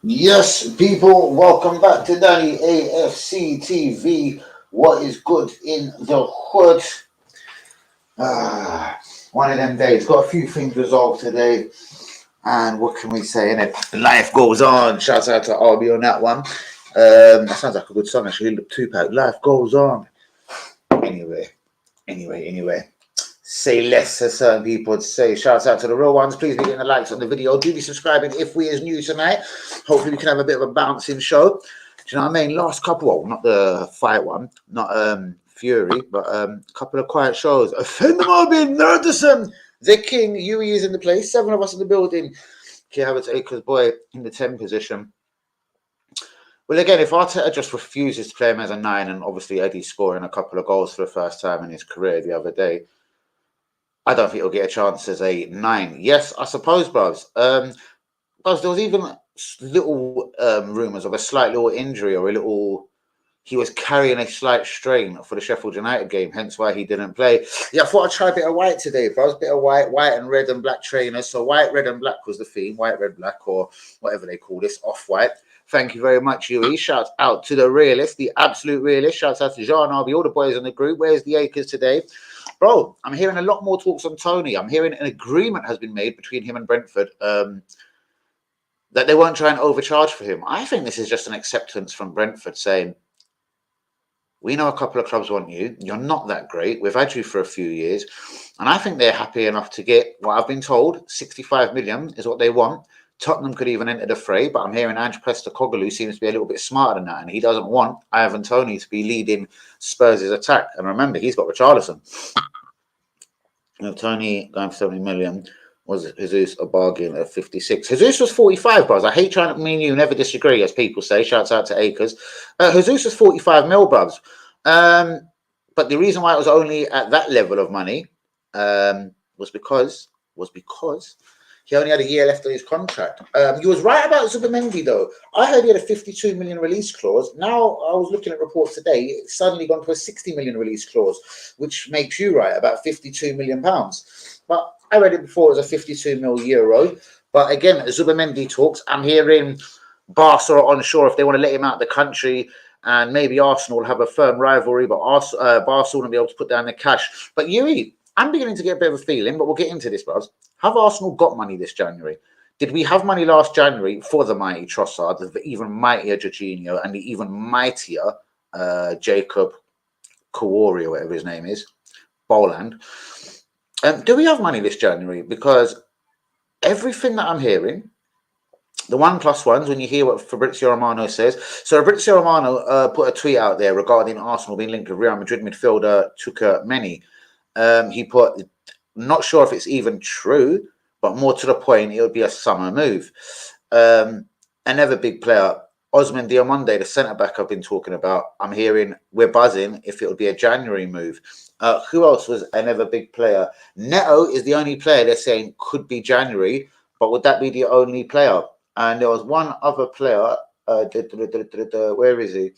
Yes, people, welcome back to Danny AFC TV. What is good in the hood? One of them days. Got a few things resolved today, and what can we say in it? Life goes on. Shouts out to RB on that one. That sounds like a good song, actually. Tupac. Life goes on. Anyway. Say less, as certain people would say. Shouts out to the real ones. Please be getting the likes on the video. Do be subscribing if we is new tonight. Hopefully we can have a bit of a bouncing show. Do you know what I mean? Last couple, well, not the fight one, not Fury, but a couple of quiet shows. Offend Marvin, Nerdison, the King, Yui is in the place. 7 of us in the building. Havertz, Akers, boy in the 10 position. Well, again, if Arteta just refuses to play him as a 9, and obviously Eddie scoring a couple of goals for the first time in his career the other day, I don't think he'll get a chance as a 9. Yes, I suppose, bros. Bros, there was even little rumours of a slight little injury or a little. He was carrying a slight strain for the Sheffield United game, hence why he didn't play. Yeah, I thought I'd try a bit of white today, bros. Bit of white and red and black trainers. So white, red, and black was the theme. White, red, black, or whatever they call this, off-white. Thank you very much, Yui. Shout out to the realist, the absolute realist. Shout out to Jean Arby, all the boys in the group. Where's the Acres today? Bro, I'm hearing a lot more talks on Tony. I'm hearing an agreement has been made between him and Brentford that they won't try and overcharge for him. I think this is just an acceptance from Brentford saying, we know a couple of clubs want you. You're not that great. We've had you for a few years. And I think they're happy enough to get what I've been told, 65 million is what they want. Tottenham could even enter the fray, but I'm hearing Ange Postecoglou seems to be a little bit smarter than that, and he doesn't want Ivan Toney to be leading Spurs' attack. And remember, he's got Richarlison. Tony going for 70 million. Was Jesus a bargain at 56? Jesus was 45, bros. I hate trying to mean you never disagree, as people say. Shouts out to Acres. Jesus was 45 mil, bros. But the reason why it was only at that level of money was because he only had a year left on his contract. You was right about Zubimendi, though. I heard he had a 52 million release clause. Now, I was looking at reports today. It's suddenly gone to a 60 million release clause, which makes you right, about 52 million pounds. But I read it before as a 52 mil euro. But again, Zubimendi talks. I'm hearing Barca are unsure if they want to let him out of the country, and maybe Arsenal will have a firm rivalry, but Barca won't be able to put down the cash. But Yuri, I'm beginning to get a bit of a feeling, but we'll get into this, bros. Have Arsenal got money this January? Did we have money last January for the mighty Trossard, the even mightier Jorginho, and the even mightier Jacob Kawori, or whatever his name is, Boland? Do we have money this January? Because everything that I'm hearing, the 1+1s, when you hear what Fabrizio Romano says. So Fabrizio Romano put a tweet out there regarding Arsenal being linked with Real Madrid midfielder Tuka Meni. He put, not sure if it's even true, but more to the point, it would be a summer move. Another big player, Osman Diomande, the centre-back I've been talking about, I'm hearing we're buzzing if it would be a January move. Who else was another big player? Neto is the only player they're saying could be January, but would that be the only player? And there was one other player, where is he?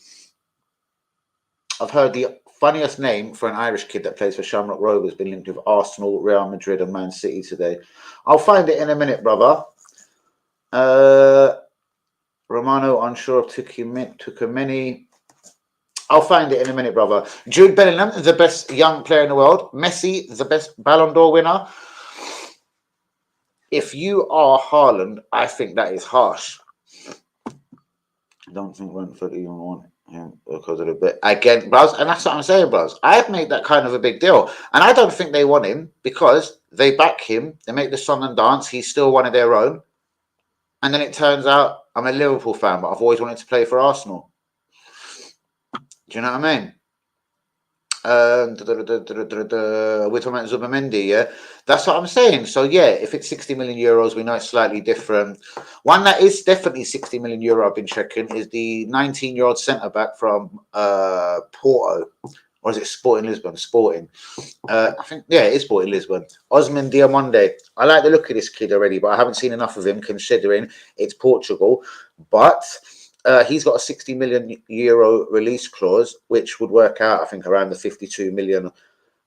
I've heard the funniest name for an Irish kid that plays for Shamrock Rovers been linked with Arsenal, Real Madrid, and Man City today. I'll find it in a minute, brother. Romano unsure of Tukameni. I'll find it in a minute, brother. Jude Bellingham, the best young player in the world. Messi, the best Ballon d'Or winner. If you are Haaland, I think that is harsh. I don't think Brentford even want him because of the bit again, bros. And that's what I'm saying, bros. I've made that kind of a big deal, and I don't think they want him because they back him. They make the song and dance. He's still one of their own. And then it turns out I'm a Liverpool fan, but I've always wanted to play for Arsenal. Do you know what I mean? We're talking about Zubimendi, yeah? That's what I'm saying. So, yeah, if it's 60 million euros, we know it's slightly different. One that is definitely 60 million euro I've been checking is the 19-year-old centre-back from Porto. Or is it Sporting Lisbon? Sporting. I think, yeah, it is Sporting Lisbon. Osman Diomande. I like the look of this kid already, but I haven't seen enough of him considering it's Portugal. But he's got a 60 million euro release clause, which would work out, I think, around the 52 million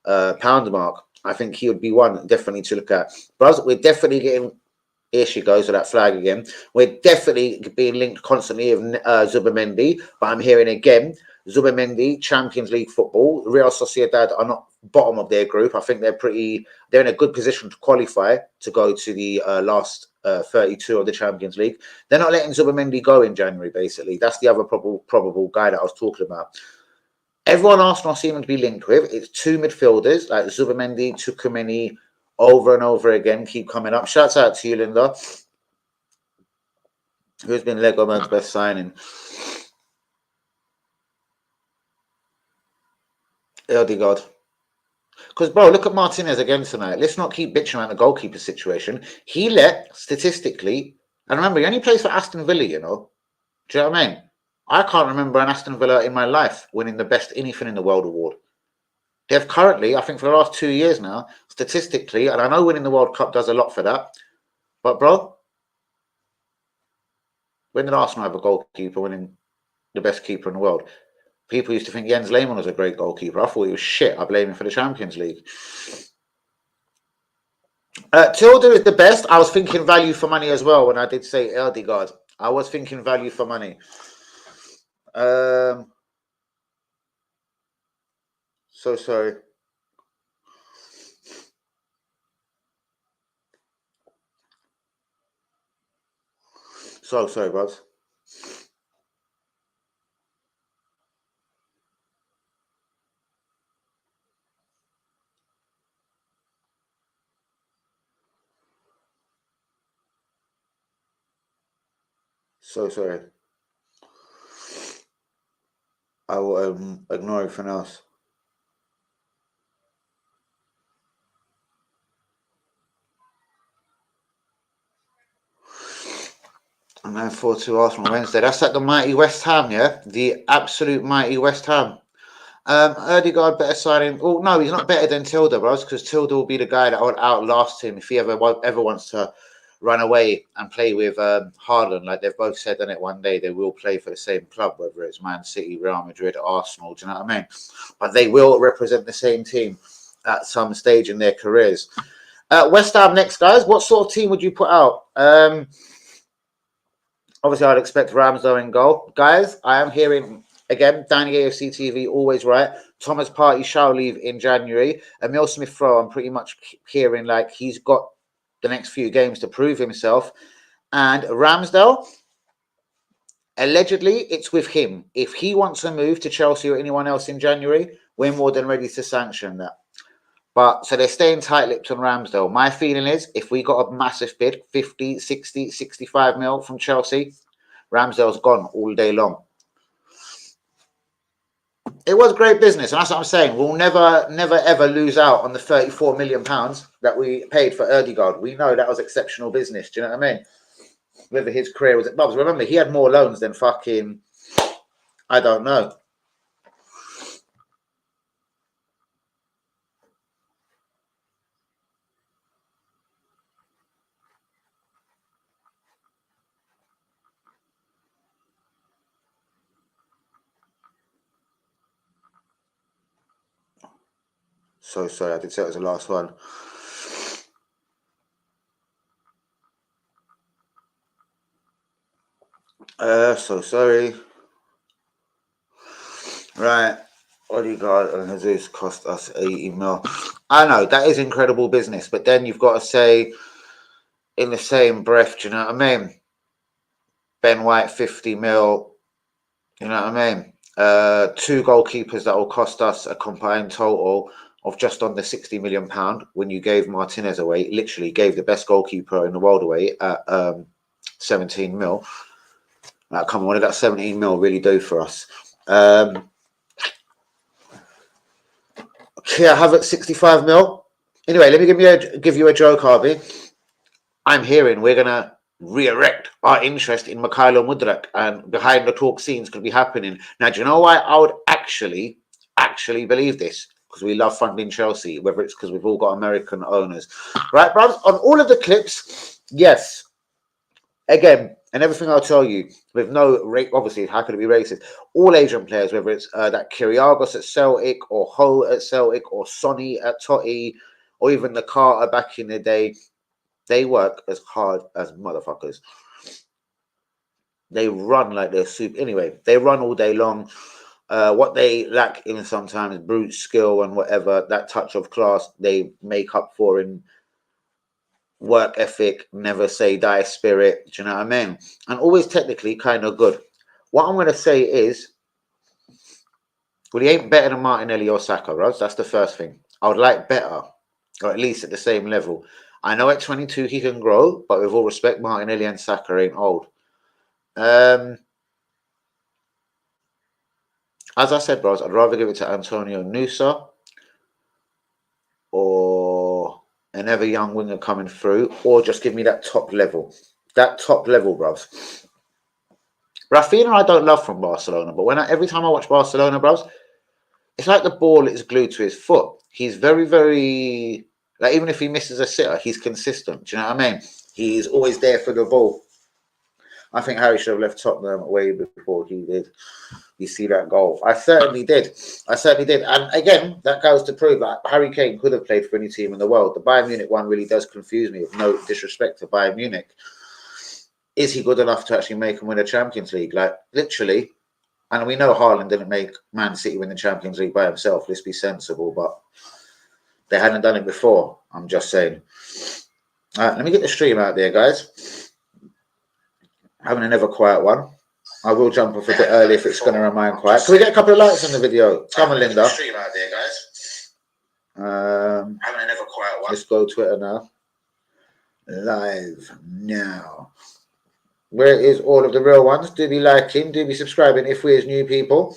pound mark. I think he would be one definitely to look at. But we're definitely getting Here she goes with that flag again. We're definitely being linked constantly with Zubamendi, but I'm hearing again, Zubamendi, Champions League football. Real Sociedad are not bottom of their group. I think they're in a good position to qualify to go to the last 32 of the Champions League. They're not letting Zubamendi go in January, basically. That's the other probable guy that I was talking about. Everyone Arsenal seem to be linked with, it's two midfielders like Zubamendi, Tukumeni, over and over again, keep coming up. Shouts out to you, Linda, who's been Lego Man's best signing. Eldegaard. Because, bro, look at Martinez again tonight. Let's not keep bitching around the goalkeeper situation. He statistically, and remember, he only plays for Aston Villa, you know. Do you know what I mean? I can't remember an Aston Villa in my life winning the best anything in the world award. They've currently, I think for the last 2 years now, statistically, and I know winning the World Cup does a lot for that, but, bro, when did Arsenal have a goalkeeper winning the best keeper in the world? People used to think Jens Lehmann was a great goalkeeper. I thought he was shit. I blame him for the Champions League. Tilda is the best. I was thinking value for money as well when I did say Eldegaard. I was thinking value for money. So sorry. So sorry, Buzz. So sorry. I will ignore everything else. And then 4-2 Arsenal Wednesday. That's at the mighty West Ham, yeah? The absolute mighty West Ham. Erdegaard better signing. Oh, no, he's not better than Tilda, bros, because Tilda will be the guy that would outlast him if he ever wants to run away and play with Haaland. Like they've both said on it one day, they will play for the same club, whether it's Man City, Real Madrid, Arsenal. Do you know what I mean? But they will represent the same team at some stage in their careers. West Ham next, guys. What sort of team would you put out? Obviously, I'd expect Ramsdale in goal. Guys, I am hearing, again, Danny AFC TV, always right. Thomas Partey shall leave in January. Emil Smith-Rowe, I'm pretty much hearing like he's got the next few games to prove himself. And Ramsdale, allegedly, it's with him. If he wants to move to Chelsea or anyone else in January, we're more than ready to sanction that. But so they're staying tight-lipped on Ramsdale. My feeling is if we got a massive bid, 50, 60, 65 mil from Chelsea, Ramsdale's gone all day long. It was great business, and that's what I'm saying. We'll never, ever lose out on the £34 million that we paid for Erdegaard. We know that was exceptional business. Do you know what I mean? Whether his career was at Bubs. Remember, he had more loans than fucking, I don't know. So sorry, I did say it was the last one. So sorry. Right. Odegaard and Jesus cost us 80 mil. I know, that is incredible business, but then you've got to say in the same breath, do you know what I mean? Ben White, 50 mil. You know what I mean? Two goalkeepers that will cost us a combined total of just under £60 million when you gave Martinez away, literally gave the best goalkeeper in the world away at 17 mil. Now, come on, what did that 17 mil really do for us? Yeah, have it 65 mil. Anyway, let me give you a joke, Harvey. I'm hearing we're going to re-erect our interest in Mikhailo Mudryk, and behind the talk scenes could be happening. Now, do you know why I would actually believe this? Because we love funding Chelsea, whether it's because we've all got American owners. Right, bruv? On all of the clips, yes. Again, and everything I'll tell you, with no rate, obviously, how could it be racist? All Asian players, whether it's that Kyrgios at Celtic, or Ho at Celtic, or Sonny at Totty, or even the Carter back in the day, They work as hard as motherfuckers. They run like they're soup. Anyway, they run all day long. What they lack in sometimes brute skill and whatever, that touch of class, they make up for in work ethic, never say die spirit. Do you know what I mean? And always technically kind of good. What I'm going to say is, well, he ain't better than Martinelli or Saka, Roz. That's the first thing. I would like better, or at least at the same level. I know at 22 he can grow, but with all respect, Martinelli and Saka ain't old. As I said, bros, I'd rather give it to Antonio Nusa or another young winger coming through, or just give me that top level. That top level, bros. Rafinha, I don't love from Barcelona, but every time I watch Barcelona, bros, it's like the ball is glued to his foot. He's very, very, like, even if he misses a sitter, he's consistent. Do you know what I mean? He's always there for the ball. I think Harry should have left Tottenham way before he did. You see that goal? I certainly did. And again, that goes to prove that Harry Kane could have played for any team in the world. The Bayern Munich one really does confuse me, with no disrespect to Bayern Munich. Is he good enough to actually make him win a Champions League? Like, literally, and we know Haaland didn't make Man City win the Champions League by himself. Let's be sensible, but they hadn't done it before. I'm just saying. All right, let me get the stream out there, guys. Having another quiet one. I will jump off a bit early if it's going to remain quiet. Can we get a couple of likes on the video? Come on, Linda. Stream out there, guys. Having another quiet one. Let's go Twitter now. Live now. Where is all of the real ones? Do be liking, do be subscribing if we're new people.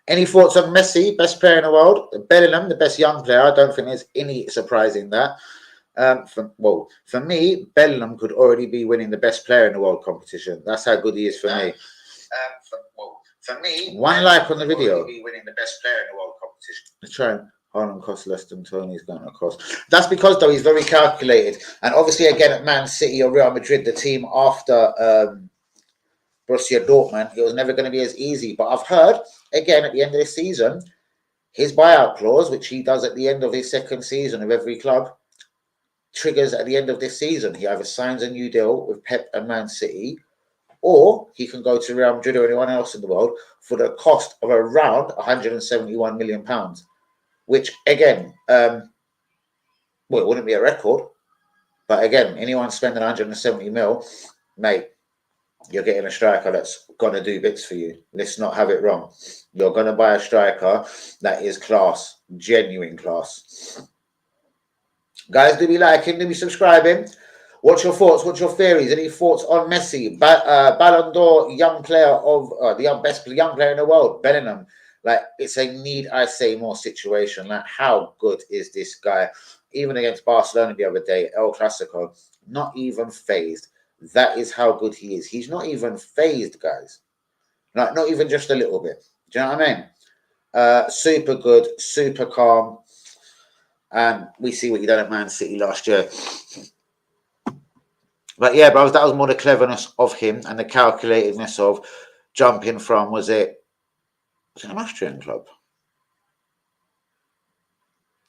Any thoughts on Messi, best player in the world? Bellingham, the best young player. I don't think there's any surprise in that. For me, Bellingham could already be winning the best player in the world competition. That's how good he is for me. For me, one like on the video. Be winning the best player in the world competition. Let's try. Haaland costs less than Tony's going to cost. That's because, though, he's very calculated. And obviously, again, at Man City or Real Madrid, the team after Borussia Dortmund, it was never going to be as easy. But I've heard, again, at the end of this season, his buyout clause, which he does at the end of his second season of every club, triggers at the end of this season. He either signs a new deal with Pep and Man City, or he can go to Real Madrid or anyone else in the world for the cost of around £171 million. Which, again, well, it wouldn't be a record. But again, anyone spending 170 mil, mate, you're getting a striker that's going to do bits for you. Let's not have it wrong. You're going to buy a striker that is class, genuine class. Guys, do be liking, do be subscribing. What's your thoughts? What's your theories? Any thoughts on Messi? Ballon d'Or, young player of the best young player in the world, Bellingham. Like, it's a need, I say, more situation. Like, how good is this guy? Even against Barcelona the other day, El Clasico, not even phased. That is how good he is. He's not even phased, guys. Like, not even just a little bit. Do you know what I mean? Super good, super calm. And we see what he done at Man City last year. But yeah, bros, that was more the cleverness of him and the calculatedness of jumping from, was it an Austrian club?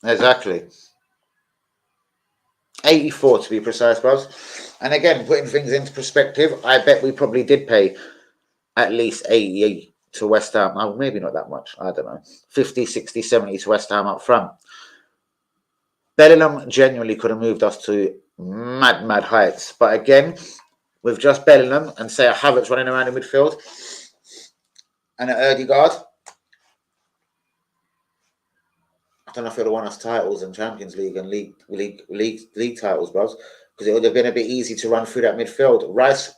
Exactly. 84 to be precise, bros. And again, putting things into perspective, I bet we probably did pay at least 80 to West Ham. Oh, maybe not that much. I don't know. 50, 60, 70 to West Ham up front. Bellingham genuinely could have moved us to mad, mad heights. But again, with just Bellingham and say a Havertz running around in midfield and an Ødegaard, I don't know if it would have won us titles and Champions League and league titles, bros, because it would have been a bit easy to run through that midfield. Rice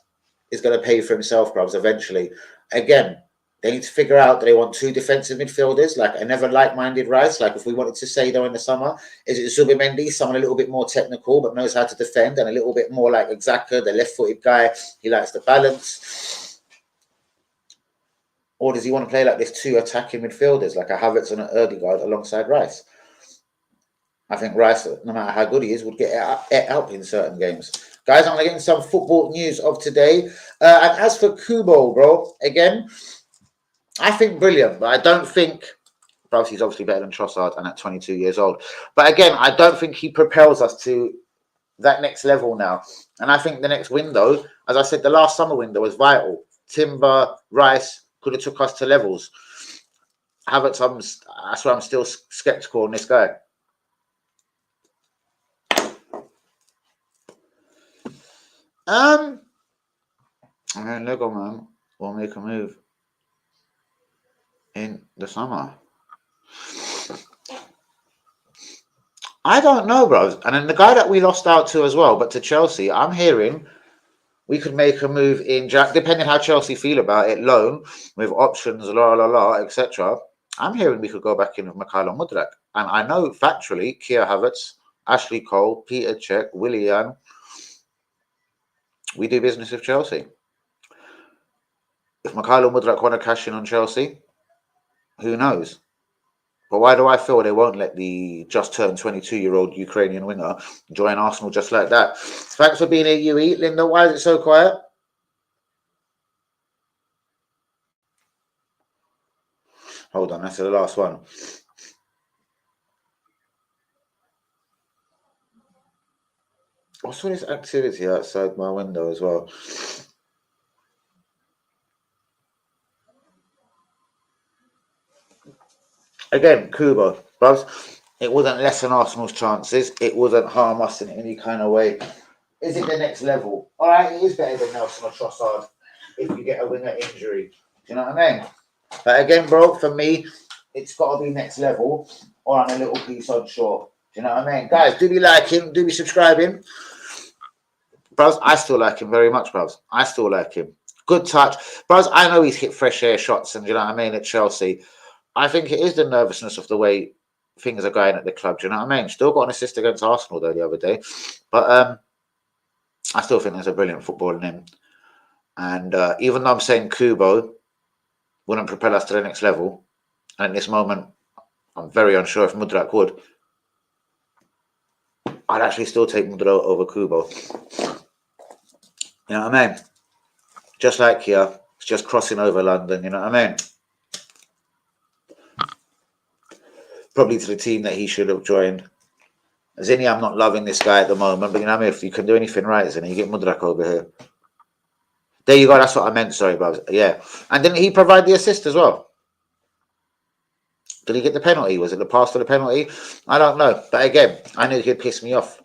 is going to pay for himself, bros, eventually. Again, they need to figure out that they want two defensive midfielders, like a never like-minded Rice. Like if we wanted to say, though, in the summer, is it Zubimendi, someone a little bit more technical but knows how to defend, and a little bit more like Xhaka, the left-footed guy, he likes to balance? Or does he want to play like this two attacking midfielders, like a Havertz and an Ødegaard alongside Rice? I think Rice, no matter how good he is, would get out in certain games. Guys, I'm going to get into some football news of today. And as for Kubo, bro, again, I think brilliant, but I don't think, bro, he's obviously better than Trossard and at 22 years old. But again, I don't think he propels us to that next level now. And I think the next window, as I said, the last summer window was vital. Timber, Rice could have took us to levels. Havertz, that's why I'm still sceptical on this guy. And then Lego Man will make a move in the summer. I don't know, bro. And then the guy that we lost out to as well, but to Chelsea, I'm hearing we could make a move in Jack, depending how Chelsea feel about it, loan with options, etc. I'm hearing we could go back in with Mykhailo Mudryk. And I know factually, Kia Havertz, Ashley Cole, Peter Cech, Willian, we do business with Chelsea. If Mykhailo Mudryk want to cash in on Chelsea, who knows? But why do I feel they won't let the just turned 22-year-old Ukrainian winger join Arsenal just like that? Thanks for being here, UE. Linda, why is it so quiet? Hold on, that's the last one. What's all this activity outside my window as well? Again, Kubo, bros. It wouldn't lessen Arsenal's chances. It wouldn't harm us in any kind of way. Is it the next level? All right, it is better than Nelson or Trossard if you get a winger injury. Do you know what I mean? But again, bro, for me, it's got to be next level or I'm a little piece on short. Do you know what I mean? Guys, do be liking, do be subscribing. Bros, I still like him very much, bros. I still like him. Good touch. Bros, I know he's hit fresh air shots and, you know what I mean, at Chelsea. I think it is the nervousness of the way things are going at the club. Do you know what I mean? Still got an assist against Arsenal, though, the other day. But I still think there's a brilliant football in him. And even though I'm saying Kubo wouldn't propel us to the next level, and at this moment, I'm very unsure if Mudryk would, I'd actually still take Mudryk over Kubo. You know what I mean? Just like here, it's just crossing over London, you know what I mean? Probably to the team that he should have joined. Zinni, I'm not loving this guy at the moment, but you know what I mean? If you can do anything right, Zinni, you get Mudryk over here. There you go, that's what I meant, sorry, bro. Yeah. And didn't he provide the assist as well? Did he get the penalty? Was it the pass for the penalty? I don't know. But again, I knew he'd piss me off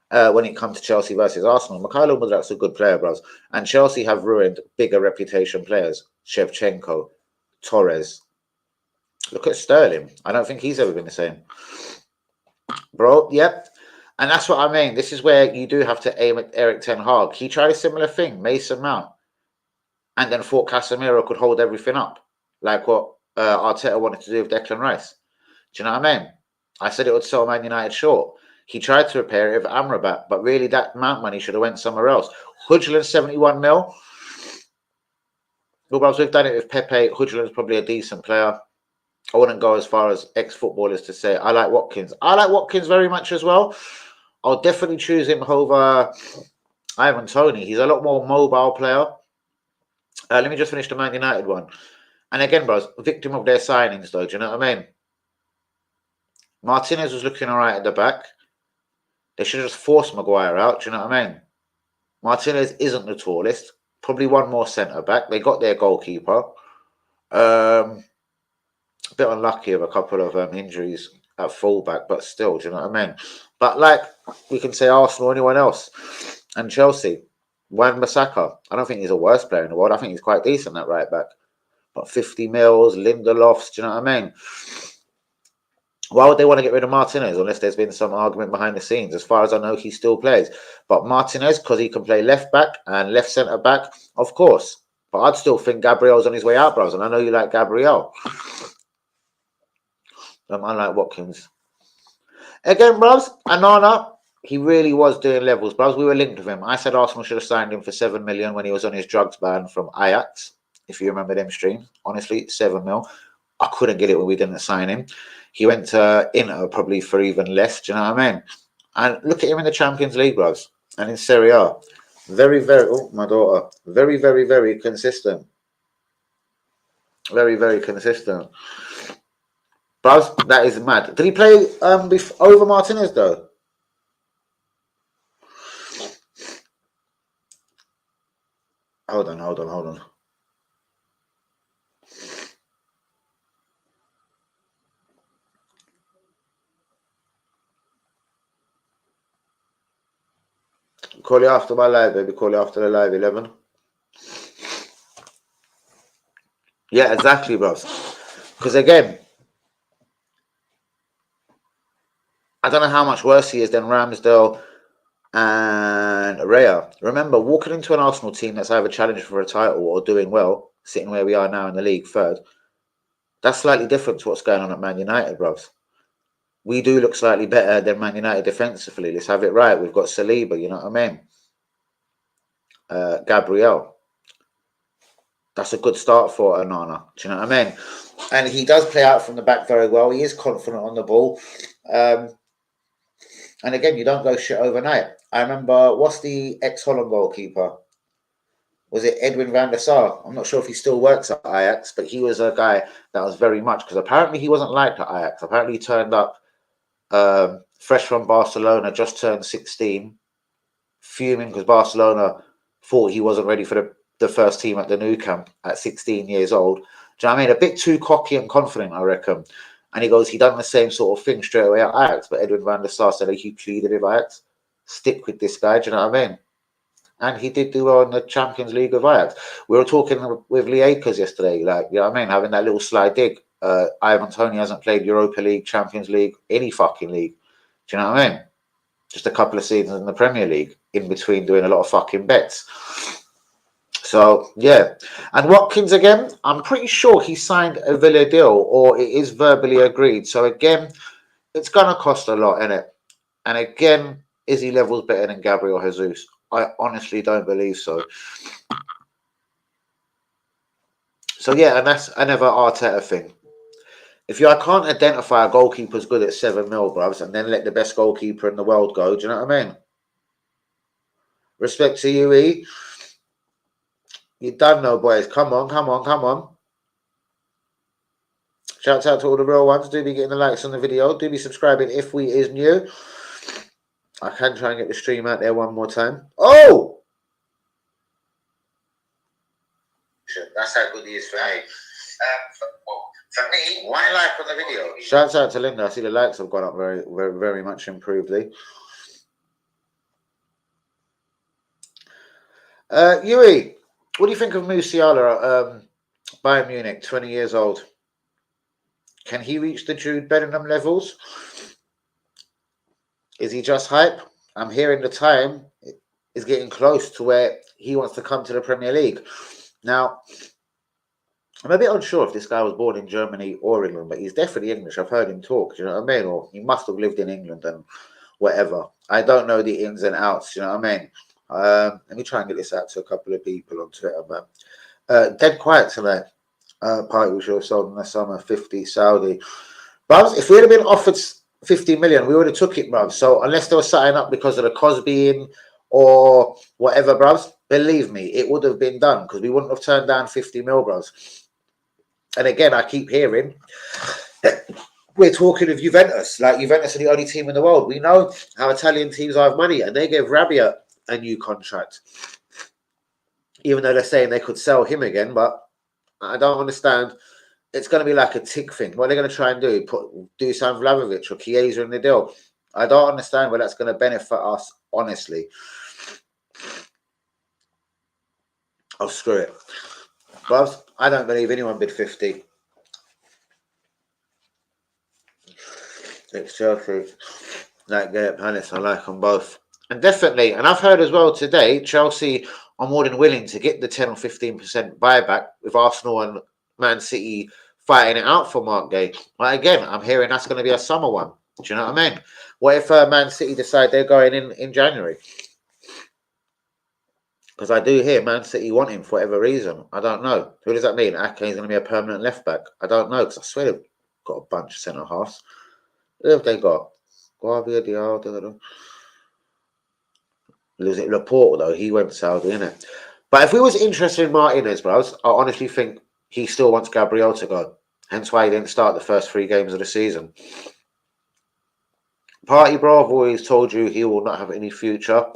when it comes to Chelsea versus Arsenal. Mykhailo Mudryk's a good player, bros. And Chelsea have ruined bigger reputation players. Shevchenko, Torres. Look at Sterling. I don't think he's ever been the same. Bro, yep. And that's what I mean. This is where you do have to aim at Eric Ten Hag. He tried a similar thing, Mason Mount. And then thought Casemiro could hold everything up. Like what Arteta wanted to do with Declan Rice. Do you know what I mean? I said it would sell Man United short. He tried to repair it with Amrabat, but really that Mount money should have went somewhere else. Hudgland, 71 mil. Well, we've done it with Pepe. Hudgland's probably a decent player. I wouldn't go as far as ex-footballers to say I like Watkins. I like Watkins very much as well. I'll definitely choose him over Ivan Toney. He's a lot more mobile player. Let me just finish the Man United one. And again, bros, victim of their signings, though. Do you know what I mean? Martinez was looking all right at the back. They should have just forced Maguire out. Do you know what I mean? Martinez isn't the tallest. Probably one more centre-back. They got their goalkeeper. A bit unlucky with a couple of injuries at fullback, but still, do you know what I mean? But like we can say Arsenal or anyone else. And Chelsea, Wan-Bissaka. I don't think he's the worst player in the world. I think he's quite decent at right back. But 50 mils, Lindelofs, do you know what I mean? Why would they want to get rid of Martinez unless there's been some argument behind the scenes? As far as I know, he still plays. But Martinez, because he can play left back and left centre back, of course. But I'd still think Gabriel's on his way out, bros. And I know you like Gabriel. Unlike Watkins. Again, bros, Anana, he really was doing levels, bros. We were linked with him. I said Arsenal should have signed him for 7 million when he was on his drugs ban from Ajax. If you remember them streams. Honestly, 7 mil. I couldn't get it when we didn't sign him. He went to Inter probably for even less. Do you know what I mean? And look at him in the Champions League, bros. And in Serie A. Very, very, oh, my daughter. Very, very, very consistent. Very, very consistent. Bros, that is mad. Did he play over Martinez, though? Hold on. Call it after my live, baby. Call it after the live 11. Yeah, exactly, bros. Because again, I don't know how much worse he is than Ramsdale and Raya. Remember, walking into an Arsenal team that's either challenging for a title or doing well, sitting where we are now in the league, third, that's slightly different to what's going on at Man United, bros. We do look slightly better than Man United defensively. Let's have it right. We've got Saliba, you know what I mean? Gabriel. That's a good start for Onana. Do you know what I mean? And he does play out from the back very well. He is confident on the ball. And again, you don't go shit overnight. I remember, what's the ex-Holland goalkeeper? Was it Edwin van der Sar? I'm not sure if he still works at Ajax, but he was a guy that was very much, because apparently he wasn't liked at Ajax. Apparently he turned up fresh from Barcelona, just turned 16, fuming because Barcelona thought he wasn't ready for the first team at the Nou Camp at 16 years old. Do you know what I mean? A bit too cocky and confident, I reckon. And he goes, he done the same sort of thing straight away at Ajax, but Edwin van der Sar said he pleaded with Ajax, stick with this guy, do you know what I mean? And he did do well in the Champions League of Ajax. We were talking with Lee Akers yesterday, like, you know what I mean, having that little sly dig. Ivan Toney hasn't played Europa League, Champions League, any fucking league. Do you know what I mean? Just a couple of seasons in the Premier League, in between doing a lot of fucking bets. So, yeah. And Watkins, again, I'm pretty sure he signed a Villa deal, or it is verbally agreed. So, again, it's going to cost a lot, innit? And again, is he levels better than Gabriel Jesus? I honestly don't believe so. So, yeah, and that's another Arteta thing. If I can't identify a goalkeeper's good at 7 mil, bruvs, and then let the best goalkeeper in the world go, do you know what I mean? Respect to you, E. You done know, boys. Come on. Shouts out to all the real ones. Do be getting the likes on the video. Do be subscribing if we is new. I can try and get the stream out there one more time. Oh! That's how good he is for me. For me, one like on the video. Shouts out to Linda. I see the likes have gone up very much improved. Yui, what do you think of Musiala at Bayern Munich, 20 years old? Can he reach the Jude Bellingham levels? Is he just hype? I'm hearing the time is getting close to where he wants to come to the Premier League. Now, I'm a bit unsure if this guy was born in Germany or England, but he's definitely English. I've heard him talk, do you know what I mean? Or he must have lived in England and whatever. I don't know the ins and outs, you know what I mean? Let me try and get this out to a couple of people on Twitter, man. Dead quiet tonight. Party we should have sold in the summer, 50 Saudi. But if we had been offered 50 million, we would have took it, bruv. So unless they were setting up because of the Cosby in or whatever, bruv, believe me, it would have been done because we wouldn't have turned down 50 mil, bruv. And again, I keep hearing we're talking of Juventus. Like, Juventus are the only team in the world. We know how Italian teams have money, and they gave Rabiot a new contract. Even though they're saying they could sell him again, but I don't understand. It's going to be like a tick thing. What are they going to try and do? Put Dusan Vlahovic or Chiesa in the deal? I don't understand where that's going to benefit us, honestly. Oh, screw it. But I don't believe anyone bid 50. It's Chelsea. Like Gareth Palace, I like them both. And definitely, and I've heard as well today, Chelsea are more than willing to get the 10 or 15% buyback with Arsenal and Man City fighting it out for Mark Gay. But again, I'm hearing that's going to be a summer one. Do you know what I mean? What if Man City decide they're going in January? Because I do hear Man City want him for whatever reason. I don't know. Who does that mean? Ake is going to be a permanent left back. I don't know, because I swear they've got a bunch of centre halves. Who have they got? Guavia, Diallo, was it Laporte though? He went Saudi, innit? But if we was interested in Martinez, bros, I honestly think he still wants Gabriel to go. Hence why he didn't start the first 3 games of the season. Party bro, I've always told you he will not have any future.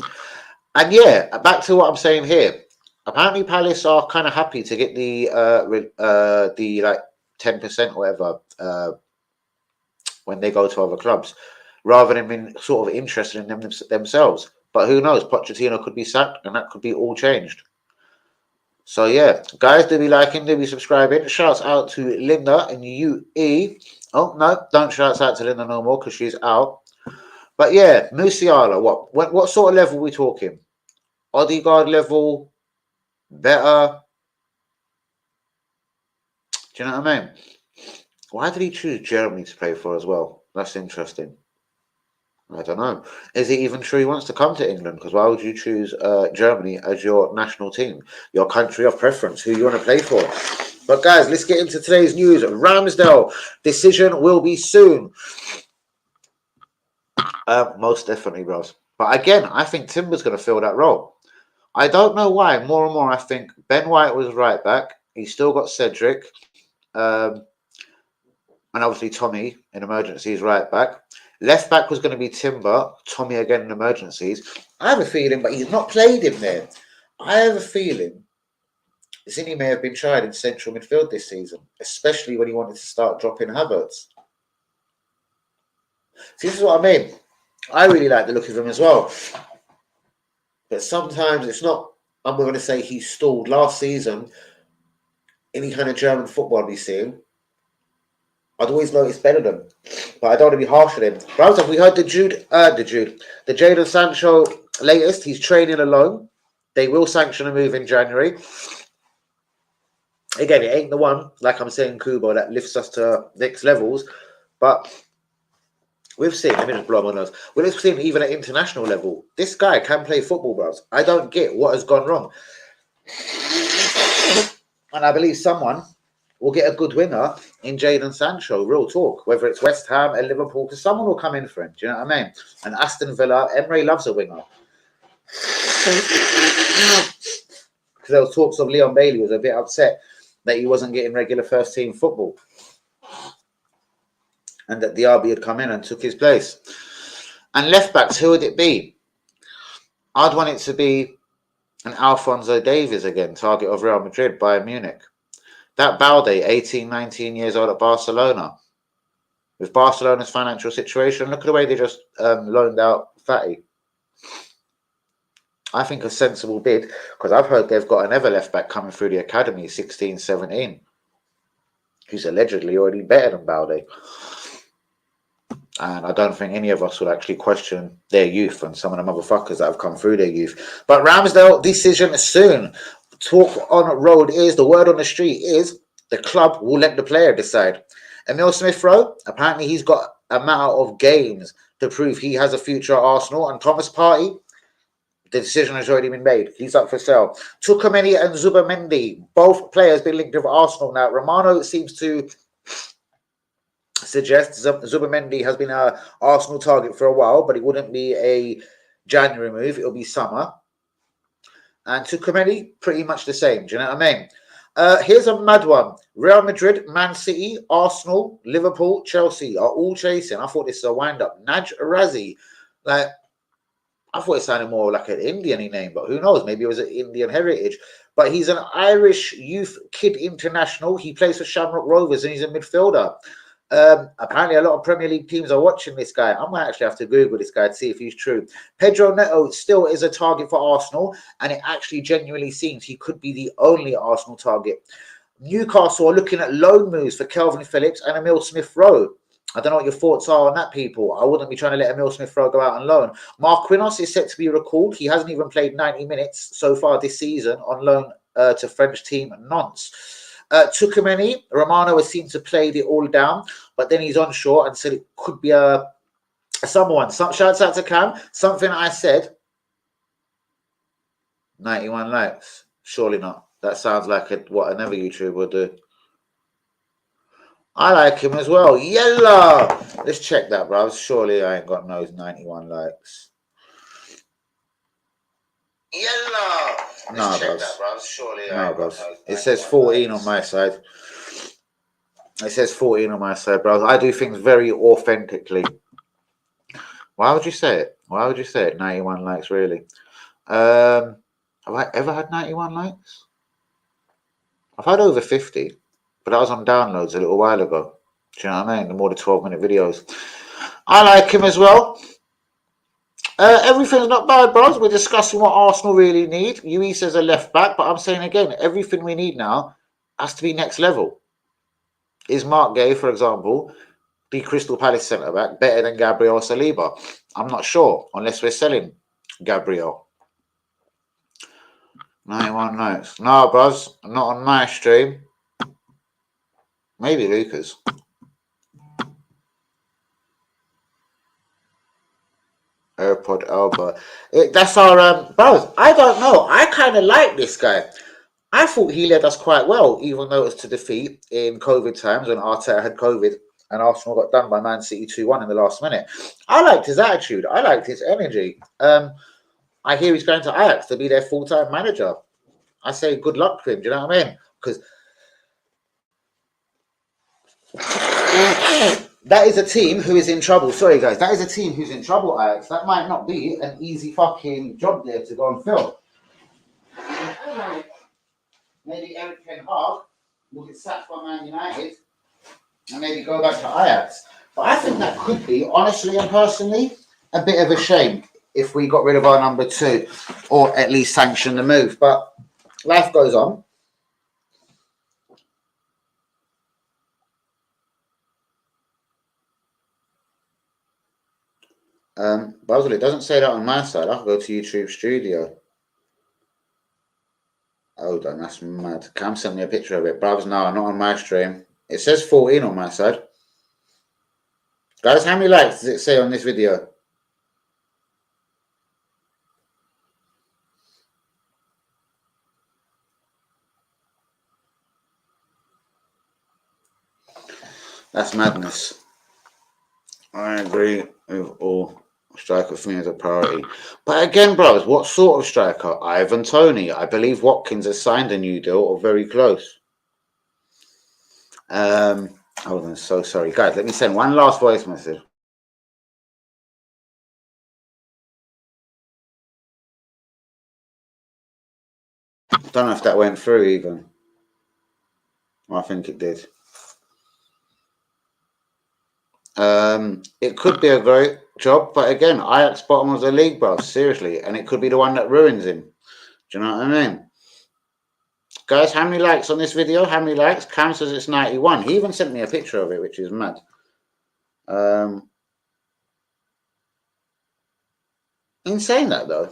And yeah, back to what I'm saying here. apparently Palace are kind of happy to get the like 10% or whatever when they go to other clubs, rather than being sort of interested in themselves. But who knows? Pochettino could be sacked, and that could be all changed. So yeah, guys, do be liking, do be subscribing. Shouts out to Linda and UE. Oh no, don't shouts out to Linda no more because she's out. But yeah, Musiala, what sort of level are we talking? Odegaard level, better. Do you know what I mean? Why did he choose Germany to play for as well? That's interesting. I don't know. Is it even true he wants to come to England? Because why would you choose Germany as your national team, your country of preference, who you want to play for? But guys, let's get into today's news. Ramsdale decision will be soon. Most definitely, bros. But again, I think Timber's going to fill that role. I don't know why. More and more, I think Ben White was right back. He's still got Cedric. And obviously Tommy in emergencies right back. Left back was going to be Timber. Tommy again in emergencies. I have a feeling, but he's not played him there. I have a feeling Zinni may have been tried in central midfield this season, especially when he wanted to start dropping Havertz. See, this is what I mean. I really like the look of him as well. But sometimes it's not, I'm going to say he stalled last season. Any kind of German football we see, I'd always notice Benham, but I don't want to be harsh on him. But have we heard the Jadon Sancho latest? He's training alone. They will sanction a move in January. Again, it ain't the one, like I'm saying, Kubo, that lifts us to next levels. But we've seen, let me just blow my nose. We've seen even at international level, this guy can play football, bros. I don't get what has gone wrong. And I believe someone will get a good winger in Jadon Sancho, real talk, whether it's West Ham and Liverpool, because someone will come in for him. Do you know what I mean? And Aston Villa, Emre loves a winger. Because there was talks of Leon Bailey was a bit upset that he wasn't getting regular first team football. And that Diaby had come in and took his place. And left backs, who would it be? I'd want it to be an Alphonso Davies again, target of Real Madrid, Bayern Munich. That Balde, 18, 19 years old at Barcelona. With Barcelona's financial situation, look at the way they just loaned out Fatty. I think a sensible bid, because I've heard they've got another left back coming through the academy, 16, 17, who's allegedly already better than Balde. And I don't think any of us would actually question their youth and some of the motherfuckers that have come through their youth. But Ramsdale, decision soon. Talk on road is, the word on the street is, the club will let the player decide. Emil Smith-Rowe, apparently he's got a matter of games to prove he has a future at Arsenal. And Thomas Partey, the decision has already been made. He's up for sale. Tukameni and Zubamendi, both players been linked with Arsenal now. Romano seems to suggest Zubamendi has been an Arsenal target for a while, but it wouldn't be a January move. It'll be summer. And Tukameni, pretty much the same. Do you know what I mean? Here's a mad one. Real Madrid, Man City, Arsenal, Liverpool, Chelsea are all chasing. I thought this was a wind-up. Naj Razi. Like, I thought it sounded more like an Indian name, but who knows? Maybe it was an Indian heritage. But he's an Irish youth kid international. He plays for Shamrock Rovers and he's a midfielder. Apparently, a lot of Premier League teams are watching this guy. I might actually have to Google this guy to see if he's true. Pedro Neto still is a target for Arsenal, and it actually genuinely seems he could be the only Arsenal target. Newcastle are looking at loan moves for Kelvin Phillips and Emil Smith-Rowe. I don't know what your thoughts are on that, people. I wouldn't be trying to let Emil Smith-Rowe go out on loan. Mark Quinos is set to be recalled. He hasn't even played 90 minutes so far this season on loan to French team Nantes. Tukameni, Romano has seemed to play it all down, but then he's on short and said it could be someone. Shouts out to Cam. Something I said. 91 likes. Surely not. That sounds like what another YouTuber would do. I like him as well. Yella! Let's check that, bro. Surely I ain't got no 91 likes. Yella! No, bro. Surely no, bro. It says 14 on my side. It says 14 on my side, bro. I do things very authentically. Why would you say it? Why would you say it? 91 likes, really. Have I ever had 91 likes? I've had over 50, but that was on downloads a little while ago. Do you know what I mean? The more than 12-minute videos. I like him as well. Everything's not bad, bros. We're discussing what Arsenal really need. UE says a left back, but I'm saying again, everything we need now has to be next level. Is Mark Gay, for example, the Crystal Palace centre back, better than Gabriel Saliba? I'm not sure, unless we're selling Gabriel. 91 notes. No, bros, not on my stream. Maybe Lucas. AirPod Alba. That's our bros. I don't know. I kind of like this guy. I thought he led us quite well, even though it was to defeat in COVID times when Arteta had COVID and Arsenal got done by Man City 2-1 in the last minute. I liked his attitude. I liked his energy. I hear he's going to Ajax to be their full-time manager. I say good luck to him. Do you know what I mean? Because that is a team who is in trouble. Sorry, guys. That is a team who's in trouble, Ajax. That might not be an easy fucking job there to go and fill. Maybe Eric Ten Hag will get sacked by Man United and maybe go back to Ajax. But I think that could be, honestly and personally, a bit of a shame if we got rid of our number 2 or at least sanction the move. But life goes on. Basil, it doesn't say that on my side. I'll go to YouTube Studio. Hold on, that's mad. Cam sent me a picture of it. Bravs, no, not on my stream. It says 14 on my side. Guys, how many likes does it say on this video? That's madness. I agree with all. Striker for me is a priority. But again, bros, what sort of striker? Ivan Toney. I believe Watkins has signed a new deal or very close. Hold on, so sorry. Guys, let me send one last voice message. Don't know if that went through even. I think it did. It could be a great job, but again, Ajax bottom of the league, bro. Seriously, and it could be the one that ruins him. Do you know what I mean? Guys, how many likes on this video? How many likes? Cam says it's 91. He even sent me a picture of it, which is mad. In saying that, though,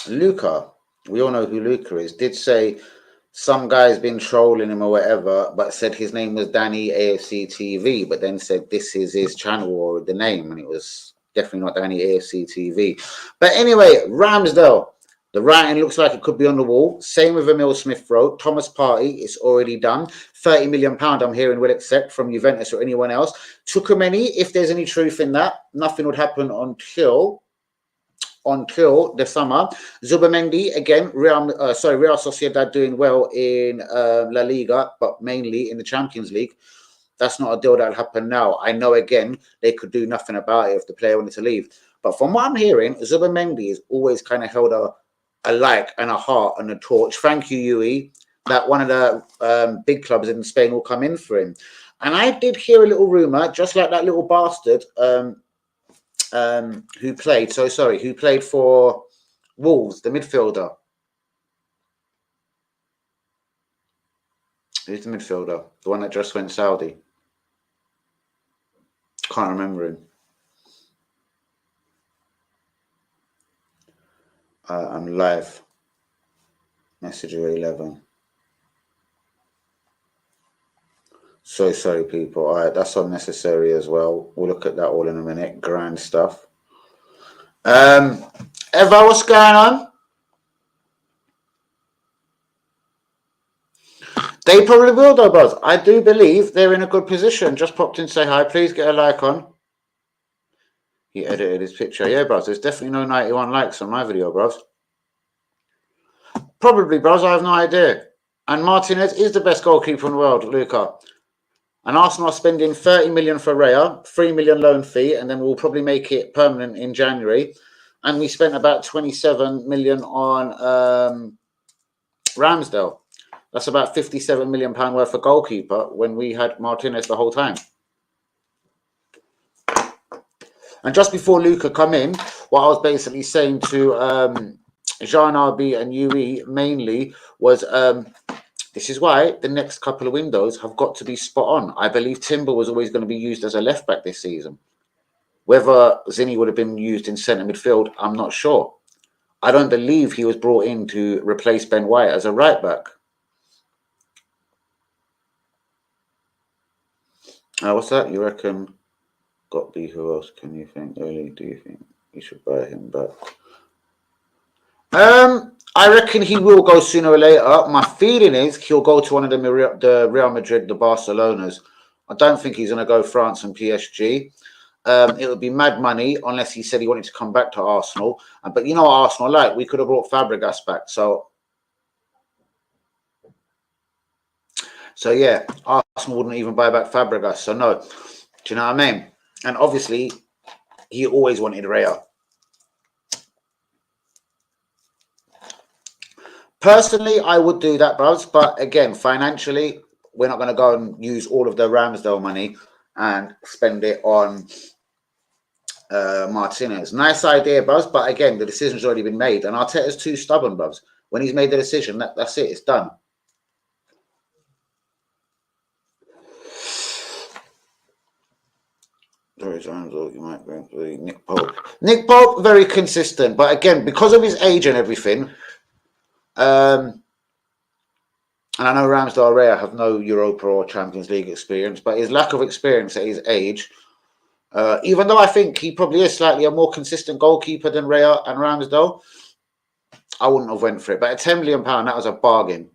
Luca, we all know who Luca is, did say some guy's been trolling him or whatever, but said his name was Danny AFC TV, but then said this is his channel or the name, and it was definitely not Danny AFC TV. But anyway, Ramsdale, the writing looks like it could be on the wall. Same with Emil Smith Rowe. Thomas Partey, it's already done. £30 million, I'm hearing, will accept from Juventus or anyone else. Tuchumeni, if there's any truth in that, nothing would happen until the summer. Zubimendi, again, Real Sociedad doing well in La Liga, but mainly in the Champions League. That's not a deal that'll happen now. I know, again, they could do nothing about it if the player wanted to leave. But from what I'm hearing, Zubimendi has always kind of held a like and a heart and a torch. Thank you, UE, that one of the big clubs in Spain will come in for him. And I did hear a little rumour, just like that little bastard who played for Wolves, the midfielder. Who's the midfielder? The one that just went Saudi. Can't remember him. I'm live. Messenger 11. So sorry, people. All right, that's unnecessary as well. We'll look at that all in a minute. Grand stuff. Eva, what's going on? They probably will, though, bros. I do believe they're in a good position. Just popped in to say hi. Please get a like on. He edited his picture. Yeah, bros. There's definitely no 91 likes on my video, bros. Probably, bros. I have no idea. And Martinez is the best goalkeeper in the world, Luca. And Arsenal are spending 30 million for Raya, 3 million loan fee, and then we'll probably make it permanent in January. and we spent about 27 million on Ramsdale. That's about 57 million pound worth of goalkeeper when we had Martinez the whole time. And just before Luca come in, what I was basically saying to Jean RB and UE mainly was this is why the next couple of windows have got to be spot on. I believe Timber was always going to be used as a left back this season. Whether Zinni would have been used in centre midfield, I'm not sure. I don't believe he was brought in to replace Ben White as a right back. What's that? You reckon? Got to be. Who else can you think? Early, do you think you should buy him back? I reckon he will go sooner or later. My feeling is he'll go to one of the Real Madrid, the Barcelonas. I don't think he's going to go France and PSG. It would be mad money unless he said he wanted to come back to Arsenal. But you know what Arsenal like? We could have brought Fabregas back. So yeah, Arsenal wouldn't even buy back Fabregas. So no, do you know what I mean? And obviously, he always wanted Real. Personally, I would do that, bros. But again, financially, we're not going to go and use all of the Ramsdale money and spend it on Martinez. Nice idea, bros. But again, the decision's already been made. And Arteta's too stubborn, bros. When he's made the decision, that's it. It's done. You might bring Nick Pope. Nick Pope, very consistent. But again, because of his age and everything, and I know Ramsdale Rea have no Europa or Champions League experience, but his lack of experience at his age, even though I think he probably is slightly a more consistent goalkeeper than Rea and Ramsdale, I wouldn't have went for it. But at £10 million, that was a bargain.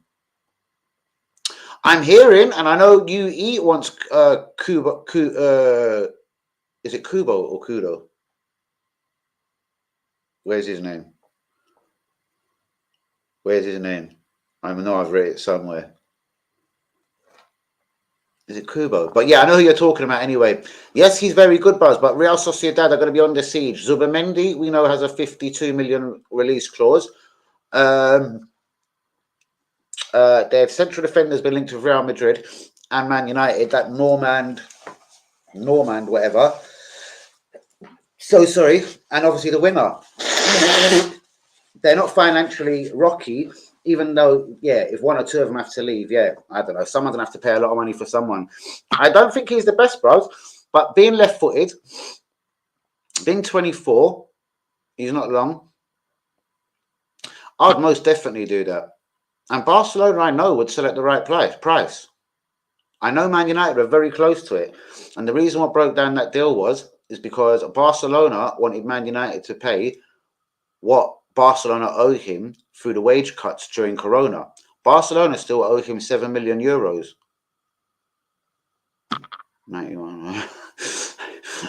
I'm hearing, and I know UE wants Kubo. Is it Kubo or Kudo? Where's his name? Where's his name? I know I've read it somewhere. Is it Kubo? But yeah, I know who you're talking about anyway. Yes, he's very good, Buzz, but Real Sociedad are going to be under siege. Zubamendi, we know, has a 52 million release clause. Their central defender's been linked with Real Madrid and Man United, that Normand, whatever. So sorry. And obviously the winger. They're not financially rocky, even though, yeah, if one or two of them have to leave, yeah, I don't know. Someone's going to have to pay a lot of money for someone. I don't think he's the best, bros. But being left-footed, being 24, he's not long. I'd most definitely do that. And Barcelona, I know, would sell at the right price. I know Man United were very close to it. And the reason what broke down that deal is because Barcelona wanted Man United to pay what Barcelona owed him through the wage cuts during Corona. Barcelona still owe him 7 million euros. 91.